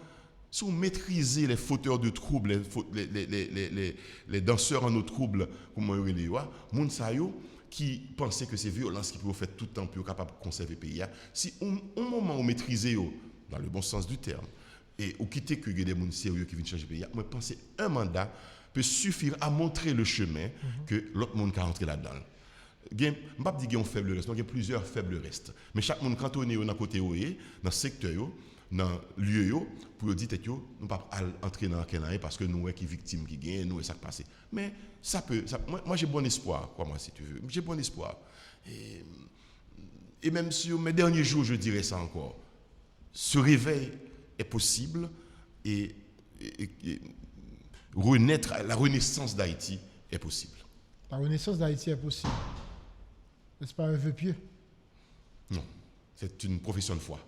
si vous maîtrisez les fauteurs de troubles, les danseurs en eau troubles, comme on dit, les gens qui pensaient que c'est violence qui peut faire tout le temps pour être capable de conserver le pays. Si au moment où vous maîtrisez, dans le bon sens du terme, et ou quitter que des gens sérieux qui viennent changer le pays, moi je pense un mandat peut suffire à montrer le chemin que l'autre monde qui rentre là-dedans. Je ne vais pas dire qu'il y a un faible reste, il y a plusieurs faibles restes. Mais chaque monde, quand on est dans le côté, dans le secteur, dans le lieu, pour dire que nous ne pouvons pas entrer dans le parce que nous sommes victimes qui gagnent, nous, et ça passe. Mais ça peut. Moi, j'ai bon espoir, crois-moi, si tu veux. J'ai bon espoir. Et même sur mes derniers jours, je dirais ça encore. Ce réveil est possible et renaître, la renaissance d'Haïti est possible. La renaissance d'Haïti est possible. N'est-ce pas un vœu pieux? Non, c'est une profession de foi.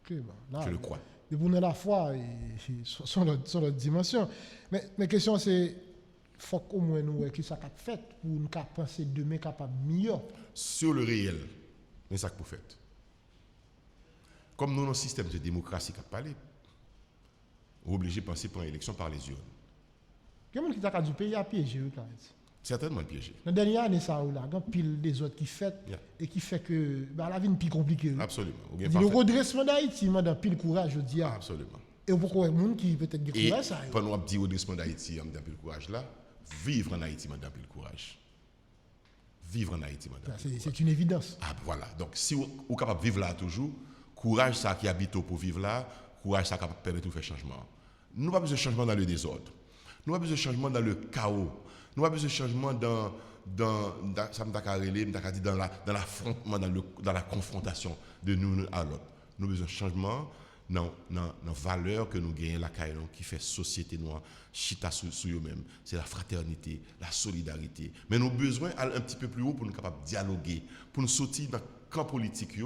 Okay, bon, là, je le crois. Et pour nous, la foi, sur notre dimension. Mais la question, c'est, il faut qu'au moins nous, qui ça fait pour nous penser demain capable mieux. Sur le réel, mais ça que vous faites. Comme nous, dans le système de démocratie qui a parlé, vous êtes obligé de penser pour une élection par les urnes. Il y a des gens qui ont du pays à piéger. Certainement piégé. Dans la dernière année, ça il y a pile des autres qui fait et qui fait que la vie est plus compliquée. Absolument. Le redressement d'Haïti, il a pile courage, je dis. Absolument. Et pourquoi les gens qui peut-être du courage, ça. Pendant qu'on dit redressement d'Haïti, il a pile courage là. Vivre en Haïti, il a pile courage. Vivre en Haïti, c'est une évidence. Ah, voilà. Donc, si vous êtes capable de vivre là toujours, courage ça qui habite pour vivre là, courage ça qui permet de faire changement. Nous n'avons pas besoin de changement dans le désordre. Nous n'avons pas besoin de changement dans le chaos. Nous avons besoin de changement dans l'affrontement, dans la confrontation de nous à l'autre. Nous avons besoin de changement dans la valeur que nous gagnons la caillon qui fait société noire, chita sur eux-mêmes. C'est la fraternité, la solidarité. Mais nous avons besoin d'aller un petit peu plus haut pour nous capables de dialoguer, pour nous sortir dans le camp politique,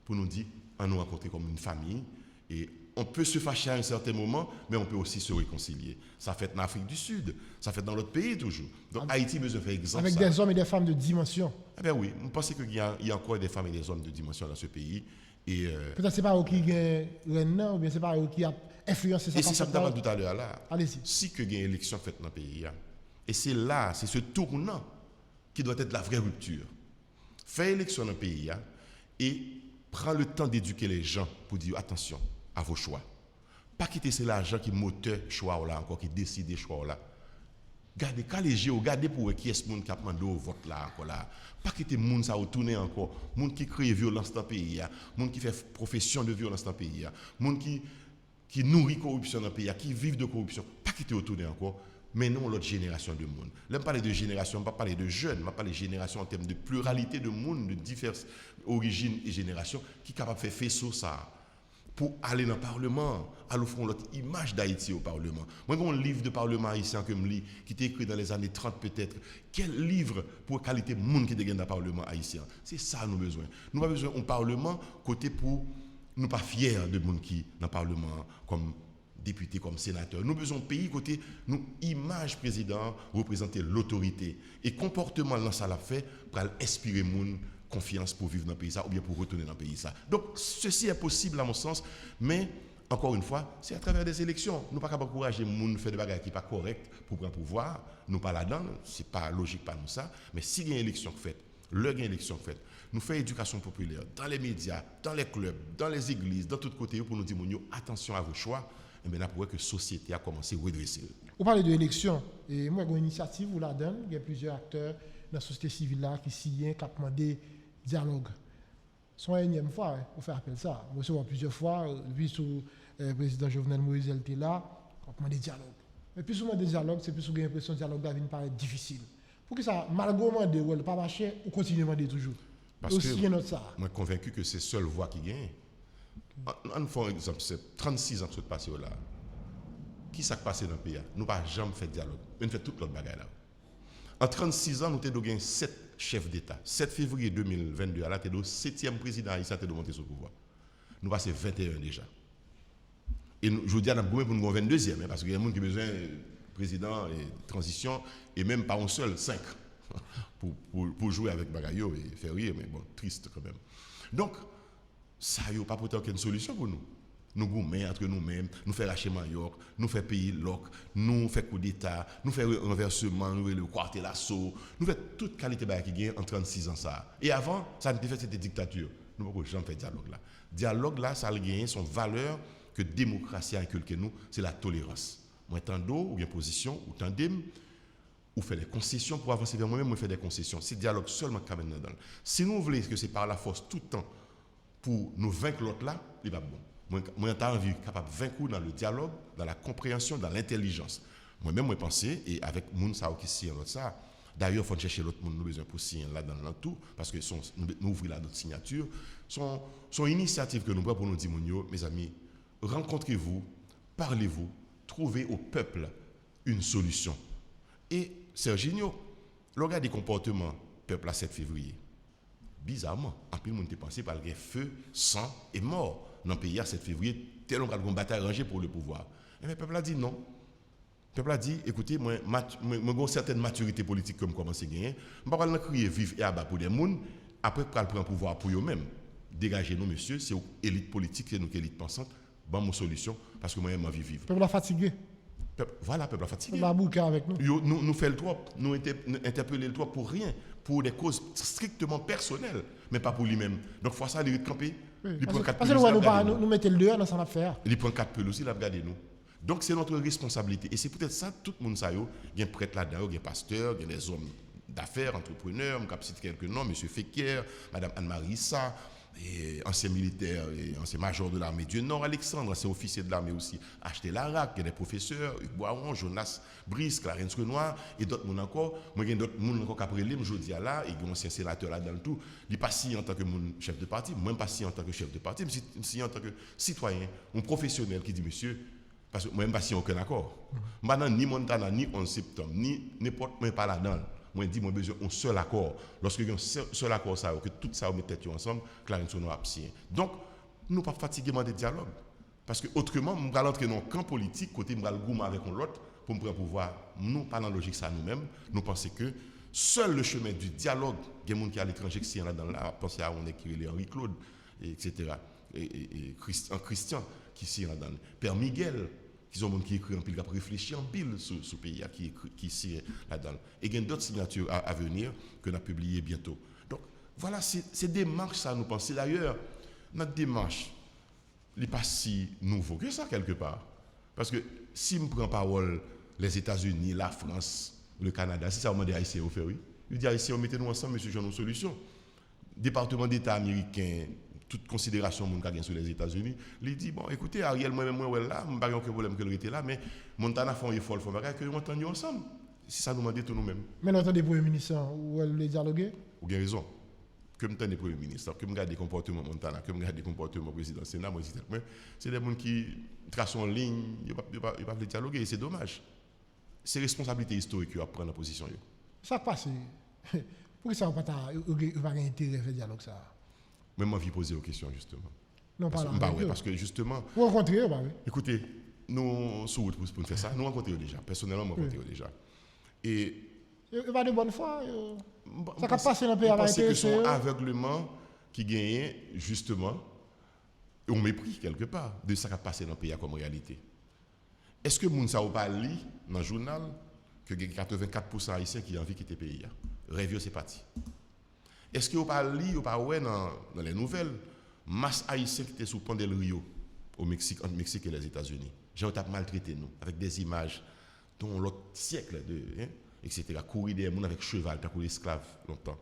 pour nous dire, on nous rencontrer comme une famille. Et on peut se fâcher à un certain moment, mais on peut aussi se réconcilier. Ça fait en Afrique du Sud, ça fait dans l'autre pays toujours. Donc Haïti a besoin de faire exemple. Avec des hommes et des femmes de dimension. Eh bien oui, je pense qu'il y a encore des femmes et des hommes de dimension dans ce pays. Peut-être que ce n'est pas eux qui gagnent, ou bien ce n'est pas eux qui a influencé ça. Et c'est ça que je parle tout à l'heure là. Allez-y. Si il y a une élection faite dans le pays, et c'est là, c'est ce tournant qui doit être la vraie rupture. Faire élection dans le pays et prendre le temps d'éduquer les gens pour dire attention à vos choix. Pas quitter c'est l'argent qui moteur choix là encore, qui décide choix là. Gardez calégé, regardez pour qui est-ce monde qui a demandé au vote là encore là. Pas quitter monde ça retourner encore, monde qui crée violence dans le pays, monde qui fait profession de violence dans le pays, monde qui nourrit corruption dans le pays, qui vivent de corruption. Pas quitter retourner encore. Mais non l'autre génération de monde. Là, je parle de génération, je ne parle pas de jeunes, je parle de génération en termes de pluralité de monde, de diverses origines et générations, qui sont capables de faire faisceau ça. Pour aller dans le Parlement, à l'offrir l'autre image d'Haïti au Parlement. Moi, j'ai un livre de Parlement haïtien que je lis, qui était écrit dans les années 30 peut-être. Quel livre pour la qualité de monde qui est dans le Parlement haïtien? C'est ça nous avons besoin. Nous avons besoin d'un Parlement côté pour nous pas fiers de monde qui dans le Parlement comme député, comme sénateur. Nous avons besoin d'un pays côté nous image président représenter l'autorité et comportement dans ça l'a fait pour inspirer monde confiance pour vivre dans le pays ça ou bien pour retourner dans le pays ça. Donc ceci est possible à mon sens, mais encore une fois, c'est à travers des élections. Nous ne pouvons pas encourager les gens à faire des bagages qui ne sont pas corrects pour prendre pouvoir. Nous pas là-dedans, ce n'est pas logique par nous ça. Mais si il y a une élection faite, nous faisons éducation populaire dans les médias, dans les clubs, dans les églises, dans tous côtés pour nous dire attention à vos choix. Et bien là, pour que la société a commencé à redresser. Vous parlez de l'élection. Et moi, j'ai une initiative, vous la donne. Il y a plusieurs acteurs dans la société civile là qui signent, qui ont demandé dialogue. C'est une énième fois, on fait appel ça. Moi, je plusieurs fois, depuis sous le président Jovenel Moïse était là, on a demandé dialogue. Mais plus souvent des dialogues, c'est plus souvent l'impression que le dialogue va paraît difficile. Pour que ça, malgré demander, ou pas marcher, on continue à demander toujours. Parce aussi, que notre ça. Moi, convaincu que c'est seule voix qui gagne. On fait un exemple, c'est 36 ans que ce passé là. Qui s'est passé dans le pays? Nous n'avons jamais fait de dialogue. Nous fait toute l'autre bagaille là. En 36 ans, nous avons gagné 7 chefs d'État. 7 février 2022, là, nous avons le 7e président haïtien qui a monté sur le pouvoir. Nous passons 21 déjà. Et je vous dis, nous avons besoin pour nous 22e, parce qu'il y a des gens qui ont besoin de président et transition, et même pas un seul, 5, pour jouer avec Bagayo et faire rire, mais bon, triste quand même. Donc, ça n'a pas pourtant aucune solution pour nous. Nous gourmets entre nous-mêmes, nous faisons lâcher Mayoc, nous faisons pays loc, nous faisons coup d'État, nous faisons renversement, nous faisons le quartier l'assaut, nous faisons toute qualité qui gagne en 36 ans ça. Et avant, ça n'était fait, c'était dictature. Nous ne pouvons jamais faire dialogue là. Dialogue là, ça a gagné son valeur que démocratie a inculqué nous, c'est la tolérance. Moi, tando, ou bien position, ou tandem, ou faire des concessions pour avancer vers moi-même, moi, faire des concessions. C'est dialogue seulement qui amène dedans. Si nous voulons que c'est par la force tout le temps pour nous vaincre l'autre là, il va bon. Moi, j'ai envie capable de vaincre dans le dialogue, dans la compréhension, dans l'intelligence. Moi-même, moi, pensais, et avec moun ça qui signe l'autre ça, d'ailleurs, il faut chercher l'autre monde, nous besoin pour signer là dans le tout, parce que nous ouvrons là d'autres signatures. Son initiative que nous prenons pour nous dire, mes amis, rencontrez-vous, parlez-vous, trouvez au peuple une solution. Et Serginho, le regard des comportements peuple à 7 février, bizarrement, en plus, on était pensé par le feu, sang et mort dans le pays à 7 février, tel on a une bataille rangée pour le pouvoir. Et le peuple a dit non. Le peuple a dit, écoutez, moi, j'ai une certaine maturité politique comme commence à gagner. Je ne vais pas crier vivre et abattre pour des gens, après prendre le pouvoir pour eux-mêmes. Dégagez-nous, monsieur, c'est l'élite politique, c'est nous qui élite pensante. Bonne mon solution, parce que moi, j'ai envie de vivre. Le peuple a fatigué. Voilà, le peuple a fatigué. Il a bouqué avec nous. Nous faisons le trop, nous interpeller le trop pour rien, pour des causes strictement personnelles, mais pas pour lui-même. Donc, il faut ça, il camper. Parce que nous mettons le dehors dans son affaire. Il prend 4 pelos, il a regardé nous. Donc, c'est notre responsabilité. Et c'est peut-être ça, tout le monde sait, il y a un prêtre là-dedans, il y a un pasteur, il y a des hommes d'affaires, entrepreneurs, je vais citer quelques noms, M. Fekir, Mme Anne-Marie Issa, ancien militaire, ancien major de l'armée du Nord, Alexandre, ancien officier de l'armée aussi, Acheté Larac, il y a des professeurs, Hugues Boiron, Jonas Brice, Clarence Renoir, et d'autres monde encore. Moi, il y a d'autres monde encore qui après lui, je dis là, et il y a un ancien sénateur là dans le tout. Il n'est pas si en tant que chef de parti, moi, pas si en tant que chef de parti, mais si en tant que citoyen, un professionnel qui dit, monsieur, parce que moi, je ne suis pas aucun accord. Maintenant, ni Montana, ni 11 septembre, ni n'importe quoi, pas là-dedans. Moi, je dis, moi, j'ai besoin d'un seul accord. Lorsque il y a un seul accord, ça, que tout ça, on met tête ensemble, Clarence Renoir absient. Donc, nous ne sommes pas fatigués de dialogue. Parce que autrement, nous allons entrer dans un camp politique, côté nous allons goumer avec l'autre, pour nous prendre pouvoir. Nous, pas dans la logique ça nous-mêmes, nous pensons que seul le chemin du dialogue, il y a des gens qui sont à l'étranger qui sont là-dedans, pensez à on est qui est Henri Claude, etc. Et Christian qui sont là-dedans. Père Miguel, qui sont des gens qui écrivent en pile, qui ont réfléchi en pile sur ce pays qui sont là-dedans. Et il y a d'autres signatures à venir que nous allons publier bientôt. Donc, voilà, c'est des démarches, ça, nous pensons. D'ailleurs, notre démarche, n'est pas si nouveau que ça, quelque part. Parce que si je prends parole, les États-Unis, la France, le Canada, si ça on dit Haïtien, on fait oui. Il dit Haïtien, mettez-nous ensemble, monsieur, j'ai une solution. Département d'État américain, toute considération mon gars sur les États-Unis, il dit bon, écoutez, Ariel, moi-même, moi, là, je n'ai pas de problème que était là, mais Montana fait un effort, il faut que nous entendions ensemble. Si ça nous demande tout nous-mêmes. Mais nous entendons des premiers ministres, où elle voulait dialoguer? Vous avez raison. Que je des premiers ministres, que je regarde des comportements Montana, que je regarde des comportements président Sénat, moi, c'est des gens qui tracent en ligne, ils ne peuvent pas dialoguer, et c'est dommage. C'est responsabilité historique à prendre en position. Ça passe. Pourquoi ça n'a pas intérêt à faire dialogue ça? Même moi, je vais poser aux questions, justement. Non, pas là. Parce que justement. Vous rencontrez, bah oui. Écoutez, nous, sur route pour faire ça, nous rencontrons déjà. Personnellement, nous rencontrons déjà. Et. Il va de bonne foi. Ça va passer dans le pays à l'intérieur. Je pense que c'est un aveuglement qui gagne, justement, et on mépris quelque part de ce qui a passé dans le pays comme réalité. Est-ce que Mounsa n'a pas lu dans le journal que 84% haïtiens qui ont envie de quitter le pays? Rêve, c'est parti. Est-ce que vous pas lu ou pas ouais dans les nouvelles masse haïtienne qui était sous pont del Rio au Mexique, entre Mexique et les États-Unis? J'ai été maltraité nous avec des images dont l'autre siècle de etc. Courir des gens avec cheval, t'as couru esclave longtemps.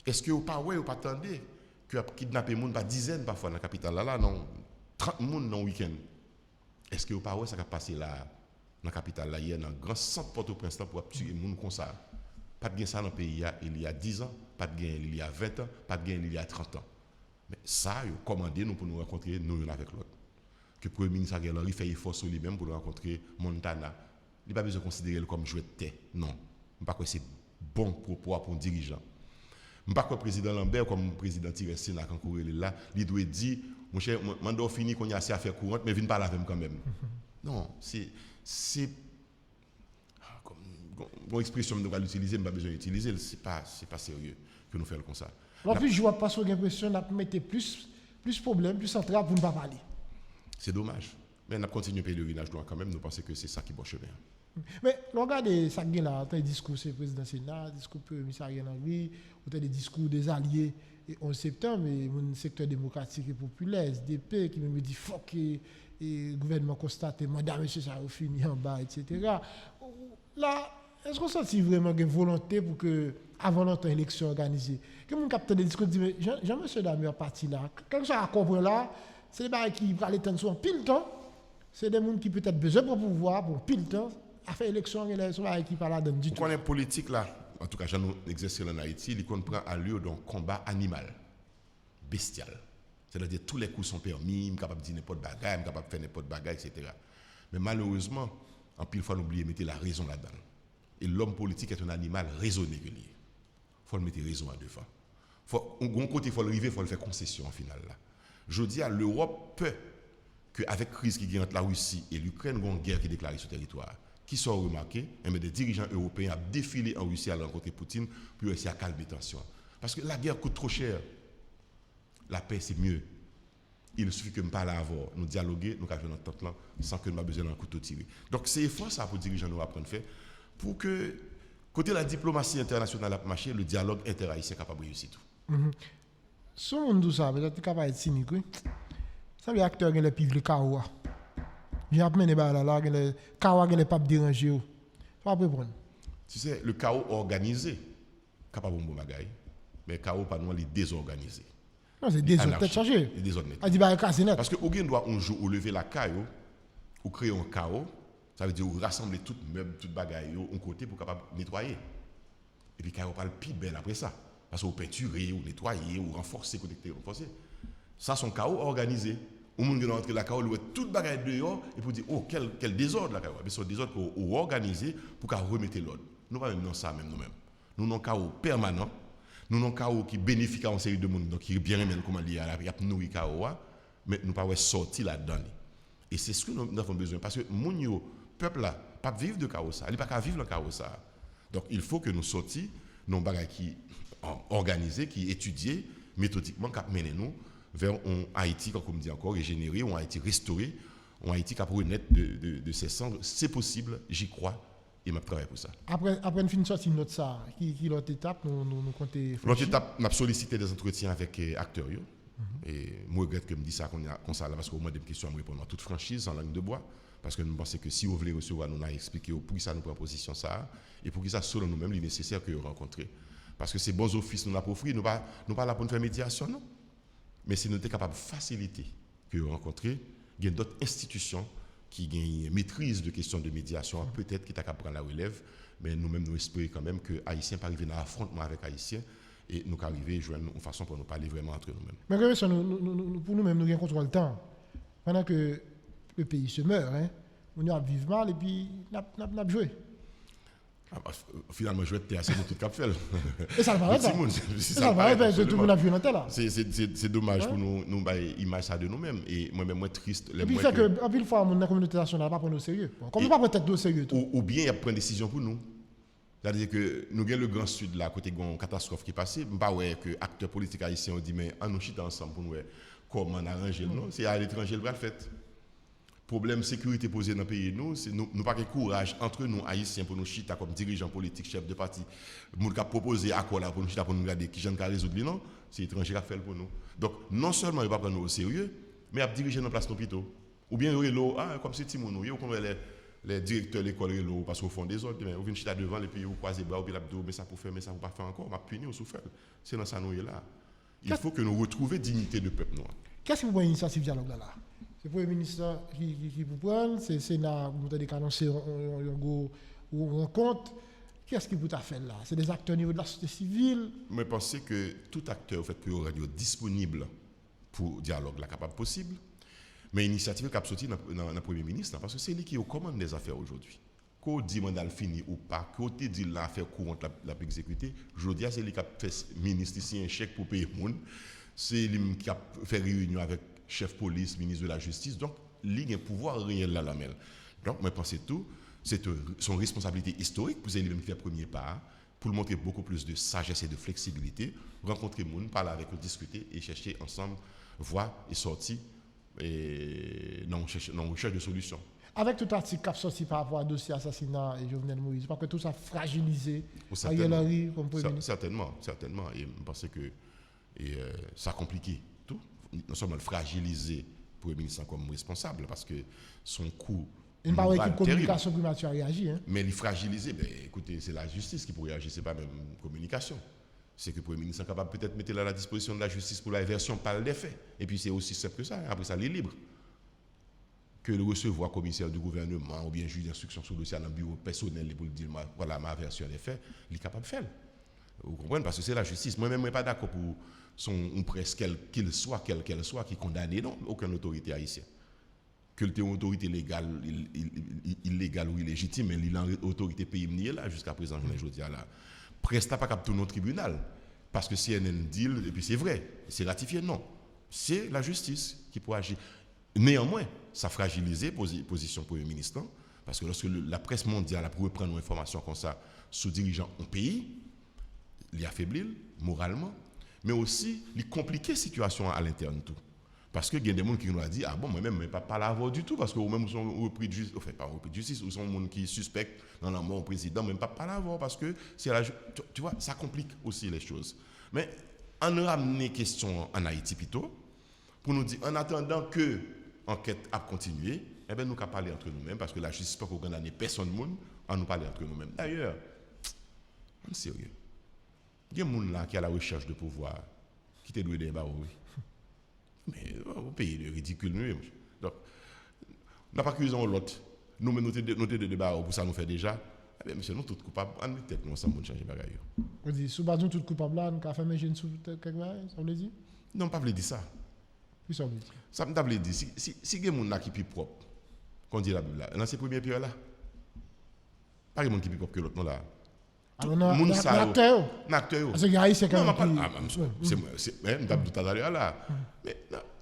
Est-ce que vous pas ouais ou pas attendez que kidnapper gens par dizaines parfois dans la capitale là non 30 personnes dans le week-end? Est-ce que vous pas ouais ça a passé là dans la capitale là hier dans le grand centre Port-au-Prince pour tuer des gens comme ça? Pas de gain ça dans le pays il y a 10 ans, pas de gain il y a 20 ans, pas de gain il y a 30 ans. Mais ça, ils ont commandé nous pour nous rencontrer nous avec l'autre. Que le Premier ministre Ariel Henry fait effort sur lui-même pour nous rencontrer Montana. Il n'a pas besoin de considérer comme jouet de thé. Non. Je ne sais pas que c'est bon pour un dirigeant. Je ne sais pas que le président Lambert, comme le président Thierry Sénat, quand il est là, il doit dire mon cher, je fini qu'on a assez à faire courante, mais viens pas la même quand même. Non, c'est bon expression que nous allons utiliser, mais pas besoin d'utiliser, c'est pas sérieux que nous faisons comme ça. En plus, je vois pas sur l'impression qu'on mettre plus problème, plus central pour ne pas parler. C'est dommage. Mais on a continué à payer le pèlerinage quand même, nous pensons que c'est ça qui est bon chemin. Mais regardez ça qui est là, les discours du président Sénat, discours du ministre Ariel Henry, ou des discours des alliés et 11 septembre, et le secteur démocratique et populaire, SDP, qui me dit fuck le gouvernement constate, madame, monsieur, ça a fini en bas, etc. Là, est-ce qu'on sent vraiment une volonté pour que, avant notre élection organisée, que mon capteur de discours dit, mais Jean-Monsieur Damien parti là, quand ça a compris là, c'est des barres qui prennent les temps sur pile temps, c'est des gens qui peut-être besoin pour pouvoir, pour pile temps, à faire élection, et là, c'est des qui parlent là-dedans du tout. On est politique là, en tout cas, j'en ai exercé en Haïti, il prend à lieu d'un combat animal, bestial. C'est-à-dire tous les coups sont permis, je suis capable de dire n'importe bagaille, je suis capable de faire n'importe bagaille, etc. Mais malheureusement, en pile fois, on oublie de mettre la raison là-dedans. Et l'homme politique est un animal raisonné que lié. Il faut le mettre raison à deux fois. D'un côté, il faut le river, il faut le faire concession en final. Là. Je dis à l'Europe peut qu'avec la crise qui gagne entre la Russie et l'Ukraine, il y a une guerre qui est déclarée sur le territoire. Qui sont remarqués, des dirigeants européens ont défilé en Russie à rencontrer Poutine pour essayer de calmer les tensions. Parce que la guerre coûte trop cher. La paix, c'est mieux. Il suffit que nous parlions avant, nous dialoguer, nous avons notre temps sans que nous ayons besoin d'un couteau tiré. Donc, c'est effort ça pour les dirigeants nous apprendre à faire pour que, côté la diplomatie internationale a marché, le dialogue interhaïtien capable de réussir tout. Si on dit ça, peut-être capable d'être cynique, oui. Ça veut dire acteur qui est le pire, le chaos. J'ai appris les balles là, le chaos qui n'est pas dérangé. Tu vas prendre. Tu sais, le chaos organisé, capable de bon bagaille, mais le chaos, pas nous, il est désorganisé. Non, c'est désordre, peut-être changer. Parce que Auguin doit un jour lever la caillou, ou créer un chaos, ça veut dire rassembler tout meuble, toute bagaille, un côté pour capable nettoyer. Et puis caillou pas le plus belle après ça. Parce qu'on peinturer, ou nettoyer, ou renforcer, connecter, renforcer. Ça, c'est un chaos organisé. Au monde qui rentre la caillou, il toute bagaille dehors, et pour dire, oh, quel désordre la caillou. Mais c'est un désordre pour organiser, pour qu'on remette l'ordre. Nous pas même dans ça, même nous-mêmes. Nous avons un chaos permanent. Nous avons un chaos qui bénéficie à une série de monde, donc qui est bien aimé comment il y a nourri chaos, mais nous ne pouvons pas sortir là-dedans. Et c'est ce que nous avons besoin. Parce que le peuple là, pas vivre de chaos, il ne peut pas vivre le chaos. Donc il faut que nous sortions nos bagages qui organisés, qui étudiés méthodiquement, qui mènent nous vers un Haïti, comme on dit encore, régénéré, un Haïti restauré, un Haïti qui a pour renaître de ses cendres. C'est possible, j'y crois. Et je travaille pour ça. Après une fin de sortie de notre ça, qui l'autre étape, nous comptons. L'autre étape, nous avons sollicité des entretiens avec acteurs. Et je regrette que je me dise ça comme ça, parce qu'au moins des questions à me répondre en toute franchise, en langue de bois. Parce que nous pensons que si vous voulez recevoir, nous avons expliqué pour qui ça nous prend position ça, et pour qui ça, selon nous-mêmes, il est nécessaire que vous rencontrez. Parce que ces bons offices nous l'ont offert, nous ne sommes pas là pour nous faire médiation, non. Mais si nous sommes capables de faciliter que vous rencontrez, il y a d'autres institutions qui gagne maîtrise de questions de médiation, peut-être qui t'a qu'à prendre la relève, mais nous-mêmes nous espérons quand même que Haïtiens pas arriver dans l'affrontement avec Haïtiens et nous arriver à joindre une façon pour nous parler vraiment entre nous-mêmes. Mais pour nous-mêmes, nous contrôlons le temps. Pendant que le pays se meurt, on a vivre mal et puis on a joué. Finalement, je vais être assez de tout cap fait. Et ça ne va pas. Ça ne va pas, tout le monde a vu dans là. C'est dommage pour nous imaginer ça de nous-mêmes. Et moi-même, moi triste. Et puis, fait que, en pile fois, la communauté nationale n'a pas pris au sérieux. Comme nous pas prendre au sérieux. Ou bien, il y a pris une décision pour nous. C'est-à-dire que nous avons le Grand Sud, là, côté de une catastrophe qui est passée. Je ne sais pas que les acteurs politiques haïtiens ont dit, mais on nous chite ensemble pour nous comment arranger. Non, c'est à l'étranger le bras fait. Problème sécurité posé dans le pays, nous pas de courage entre nous, Haïtiens, pour nous chita comme dirigeants politiques, chefs de parti, nous avons proposé à quoi là pour nous chita pour nous regarder qui j'en résoudre, non, c'est l'étranger qui a fait pour nous. Donc, non seulement il ne va pas prendre nous au sérieux, mais il va diriger dans place d'hôpitaux. Ou bien, comme c'est Timon, il les directeurs de l'école, parce qu'au fond des autres, vous venez chita devant, et puis vous croisez les bras, ou bien mais ça pour faire, mais ça ne va pas faire encore, on va punir, on souffre. C'est dans ça nous est là. Il faut que nous retrouvions dignité de peuple noir. Qu'est-ce que vous voyez initiative dialogue là? C'est le Premier ministre qui vous prend, c'est le Sénat, vous avez annoncé une rencontre. Qu'est-ce qui vous a fait là? C'est des acteurs au niveau de la société civile? Je pense que tout acteur fait que radio disponible pour dialogue là capable possible. Mais l'initiative qui a sorti dans le Premier ministre, parce que c'est lui qui commande des affaires aujourd'hui. Quand on dit mandat fini ou pas, quand on dit l'affaire courante la exécutée, je dis c'est lui qui a fait ministre ici un chèque pour payer le monde. C'est lui qui a fait réunion avec chef police, ministre de la Justice. Donc, il y a un pouvoir réel là, la mêle. Donc, je pense que tout, c'est son responsabilité historique pour lui-même qui fait le premier pas, pour lui montrer beaucoup plus de sagesse et de flexibilité, rencontrer les gens, parler avec eux, discuter et chercher ensemble voies et sorties et non recherche de solutions. Avec tout article qui a sorti par rapport au dossier assassinat et Jovenel Moïse, parce que tout ça fragilisé Ariel Henry comme Premier ministre. Certainement. Et je pense que ça a compliqué tout. Non seulement fragilisé Premier ministre comme responsable parce que son coup. Il n'y a pas de communication primature à réagir. Hein? Mais il est fragilisé. Ben, écoutez, c'est la justice qui pourrait réagir, ce n'est pas même communication. C'est que le Premier ministre est capable peut-être de mettre à la disposition de la justice pour la version par les faits. Et puis c'est aussi simple que ça. Après ça, il est libre. Que le recevoir commissaire du gouvernement ou bien juge d'instruction sur le dossier dans le bureau personnel pour dire voilà ma version des faits, il est capable de faire. Vous comprenez? Parce que c'est la justice. Moi-même, je ne suis pas d'accord pour son presse, quelle soit, qui condamne non, aucune autorité haïtienne. Que l'autorité une autorité légale, illégale ou illégitime, mais il a une autorité pays là jusqu'à présent, je dis là. Presse n'a pas capté notre tribunal. Parce que CNN dit, et puis c'est vrai, c'est ratifié, non. C'est la justice qui peut agir. Néanmoins, ça fragilise la position du Premier ministre, parce que lorsque la presse mondiale a pu prendre une information comme ça sous dirigeant un pays, il affaiblit moralement, mais aussi il complique la situation à l'interne tout. Parce que il y a des gens qui nous ont dit ah bon moi-même je ne pas l'avoir du tout parce que vous-même sont repris de justice, enfin pas repris de justice, ou sont des gens qui suspectent dans la mort au président, même pas l'avoir parce que c'est tu vois ça complique aussi les choses. Mais on a ramené question en Haïti plutôt pour nous dire en attendant que l'enquête a continué, eh bien nous qu'à parler entre nous-mêmes parce que la justice pas condamner personne monde, on nous parler entre nous-mêmes. D'ailleurs, on sérieux. Il y a des gens là qui à la recherche de pouvoir qui te doit des barreaux. Mais au pays de ridicule nous. Donc n'a pas accusé l'autre. Nous noter de débat pour ça nous fait déjà. Eh bien monsieur nous tous coupables, on met tête nous ensemble pour changer bagaille. On dit sous bazon tout coupable là, on a fait manger sous quelque chose, ça veut dire? Non, pas veut dire ça. Puis ça veut dire. Ça me veut dire si des gens qui plus propre. Qu'on dit la Bible là, dans ces premières pierres là. Pas des gens qui plus propre que l'autre non là. Alors on a acteur. Parce que Gaïs c'est quand même c'est même d'abord tout à l'heure là. Mais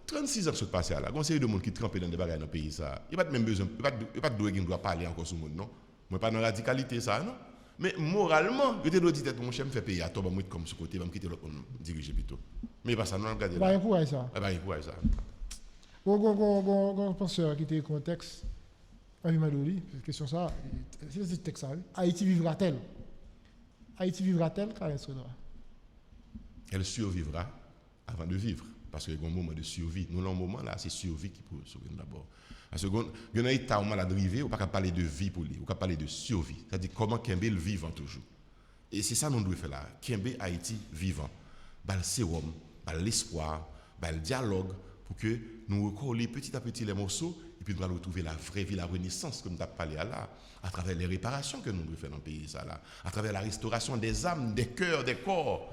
36 ans que passé là, on série de monde qui trempé dans des bagages dans le pays ça. Il pas même besoin, il pas de qui doit parler encore sur monde non. Moi pas dans la radicalité ça non. Mais moralement, je te dois dire mon chef me fait payer à toi moi comme ce côté, va me quitter l'autre diriger plutôt. Mais pas ça non regarder là. Bah pour ça. Bah pour ça. Bon penseur qui était contexte. Avi Madoli, question ça, c'est ce texte ça. Haïti vivra-t-elle? Haïti vivra-t-elle quand elle sera? Elle survivra avant de vivre. Parce qu'il y a un moment de survie. Nous, dans le moment là, c'est survie qui peut survivre d'abord. Parce que il y a un état où on a drivé, on ne peut pas parler de vie pour lui, on peut parler de survie. C'est-à-dire comment Kembe le vivant toujours. Et c'est ça que nous devons faire là. Kembe Haïti vivant. Le sérum, l'espoir, le dialogue, pour que nous recollions petit à petit les morceaux et puis nous allons retrouver la vraie vie, la renaissance, comme tu as parlé là, à travers les réparations que nous devons faire dans le pays, ça, là, à travers la restauration des âmes, des cœurs, des corps.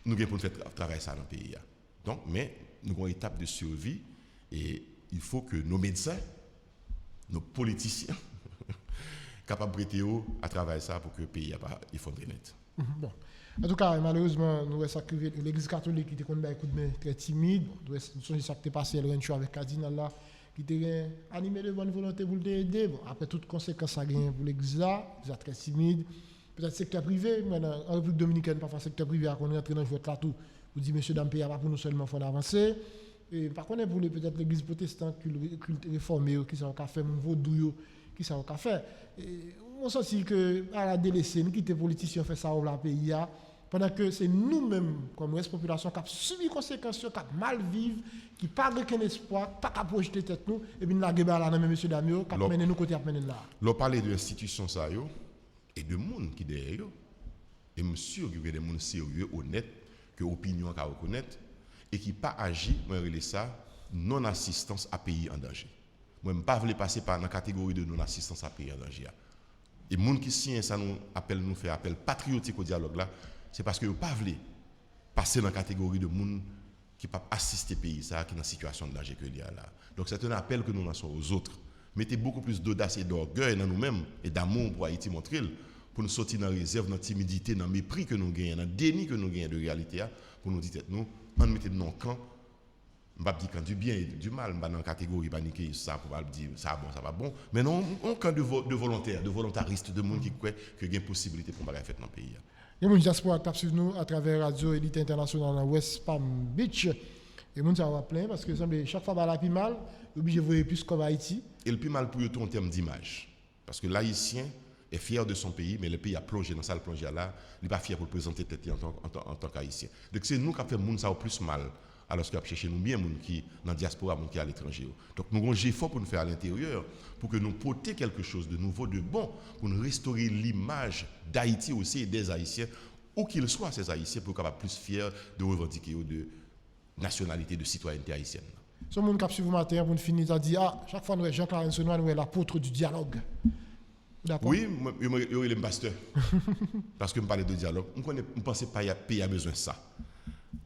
Nous devons faire travailler ça dans le pays. Donc, mais nous avons une étape de survie et il faut que nos médecins, nos politiciens, capables de prêter à travailler ça pour que le pays ne fasse net. Bon. En tout cas, malheureusement, nous avons l'église catholique qui était très timide. Nous avons ça qui est passé avec Cardinal là, qui était animé de bonne volonté pour l'aider. Bon, après toutes conséquences ça gagne pour l'église là, ils sont très timide. Peut-être secteur privé, maintenant en République dominicaine, parfois secteur privé, on est entré dans le jeu là tout. Vous dites, monsieur Dampé, pas pour nous seulement faut avancer. Et par contre, pour peut-être l'église protestante, culte réformé, qui sont fait mon vaudou, qui sont fait. On sent que à la délaissée, nous qui les politiciens fait ça au pays, pendant que c'est nous-mêmes, comme reste population, qui avons subi les conséquences, qui avons mal vivre, qui n'ont pas aucun espoir, pas qu'à projeter tête nous, et puis nous avons là, monsieur Damio, qui a mené nous côté à mener là. L'on parle de l'institution, ça, et de monde qui est derrière, et je suis sûr qu'il y a des gens sérieux, honnêtes, que l'opinion qu'à reconnaître et qui pas agi, moi je ça non-assistance à pays en danger. Moi je ne pas passer par la catégorie de non-assistance à pays en danger. Et les gens qui signent ça nous appelle nous faire appel patriotique au dialogue là, c'est parce que ne pas passer dans la catégorie de gens qui pas assister pays ça qui est dans situation de danger que il y a là. Donc c'est un appel que nous lançons aux autres. Mettez beaucoup plus d'audace et d'orgueil dans nous-mêmes et d'amour pour Haïti montrer pour nous sortir dans la réserve, dans la timidité, dans le mépris que nous gagnons, dans le déni que nous gagnons de réalité, pour nous dire, nous, on met dans le camp, je ne vais pas dire du bien et du mal, je ne vais pas dans la catégorie paniquer ça pour dire ça bon, ça va bon, mais non, on camp de volontaires, de volontaristes, de gens qui croient qu'il y a une possibilité pour faire faire dans le pays. Il y a des diaspora qui suivent nous à travers Radio Élite Internationale à West Palm Beach. Et les gens ça va plein parce que chaque fois que la mal, obligé de voir plus comme Haïti. Et le plus mal pour eux en termes d'image. Parce que l'Haïtien est fier de son pays, mais le pays a plongé dans ça, le plongé là, il n'est pas fier pour le présenter tête en tant qu'Haïtien. Donc c'est nous qui avons fait le monde ça au plus mal alors qu'il a cherché nous bien, gens qui dans la diaspora, gens qui à l'étranger. Donc nous avons un effort pour nous faire à l'intérieur, pour que nous porter quelque chose de nouveau, de bon, pour nous restaurer l'image d'Haïti aussi et des Haïtiens, où qu'ils soient ces Haïtiens, pour qu'ils soient plus fiers de revendiquer de nationalité, de citoyenneté haïtienne. Ce monde qui a suivi matin pour finir, a dit chaque fois nous Jean-Clarence Renoir, nous est l'apôtre du dialogue. D'accord. Oui, je suis le pasteur. Parce que je parle de dialogue. Je ne pense pas que le pays a besoin de ça.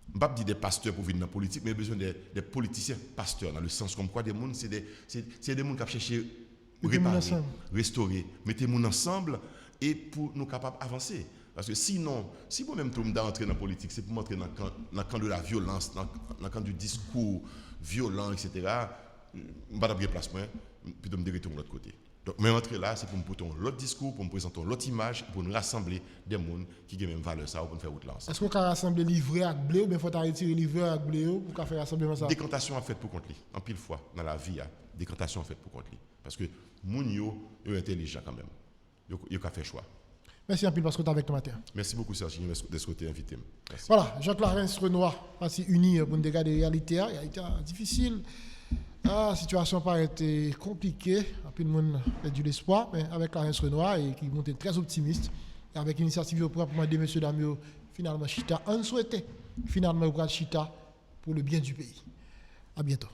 Je ne pas dire des pasteurs pour venir dans la politique, mais besoin des politiciens pasteurs, dans le sens comme quoi des gens, c'est des gens qui cherchent à réparer, restaurer, mettre les gens ensemble et pour nous capables d'avancer. Parce que sinon, si moi-même tout le monde entrer dans la politique, c'est pour m'entrer dans le camp de la violence, dans le camp du discours violent, etc. Je ne vais pas de place, plutôt me retourner de l'autre côté. Donc, mais entrer là, c'est pour me porter l'autre discours, pour me présenter l'autre image, pour nous rassembler des gens qui ont les mêmes valeurs, ça, pour nous faire autre lance. Est-ce qu'on peut rassembler livret avec blé ou bien il faut retirer livret avec blé pour faire rassemblement ça? Décantation a fait pour contre lui. En pile fois, dans la vie, décantation a fait pour contre lui. Parce que les gens sont intelligents quand même. Ils ont fait choix. Merci un peu parce que tu es avec nous matin. Merci beaucoup, Sergio, de ce côté invité. Merci. Voilà, Jean-Clarence Renoir, parti uni pour nous regarder la réalité. Il a été difficile. La situation paraît compliquée. Puis le monde a du l'espoir, mais avec Clarence Renoir et qui monte très optimiste. Et avec l'initiative pour demander M. Damio, finalement, Chita, on souhaitait finalement au Chita pour le bien du pays. À bientôt.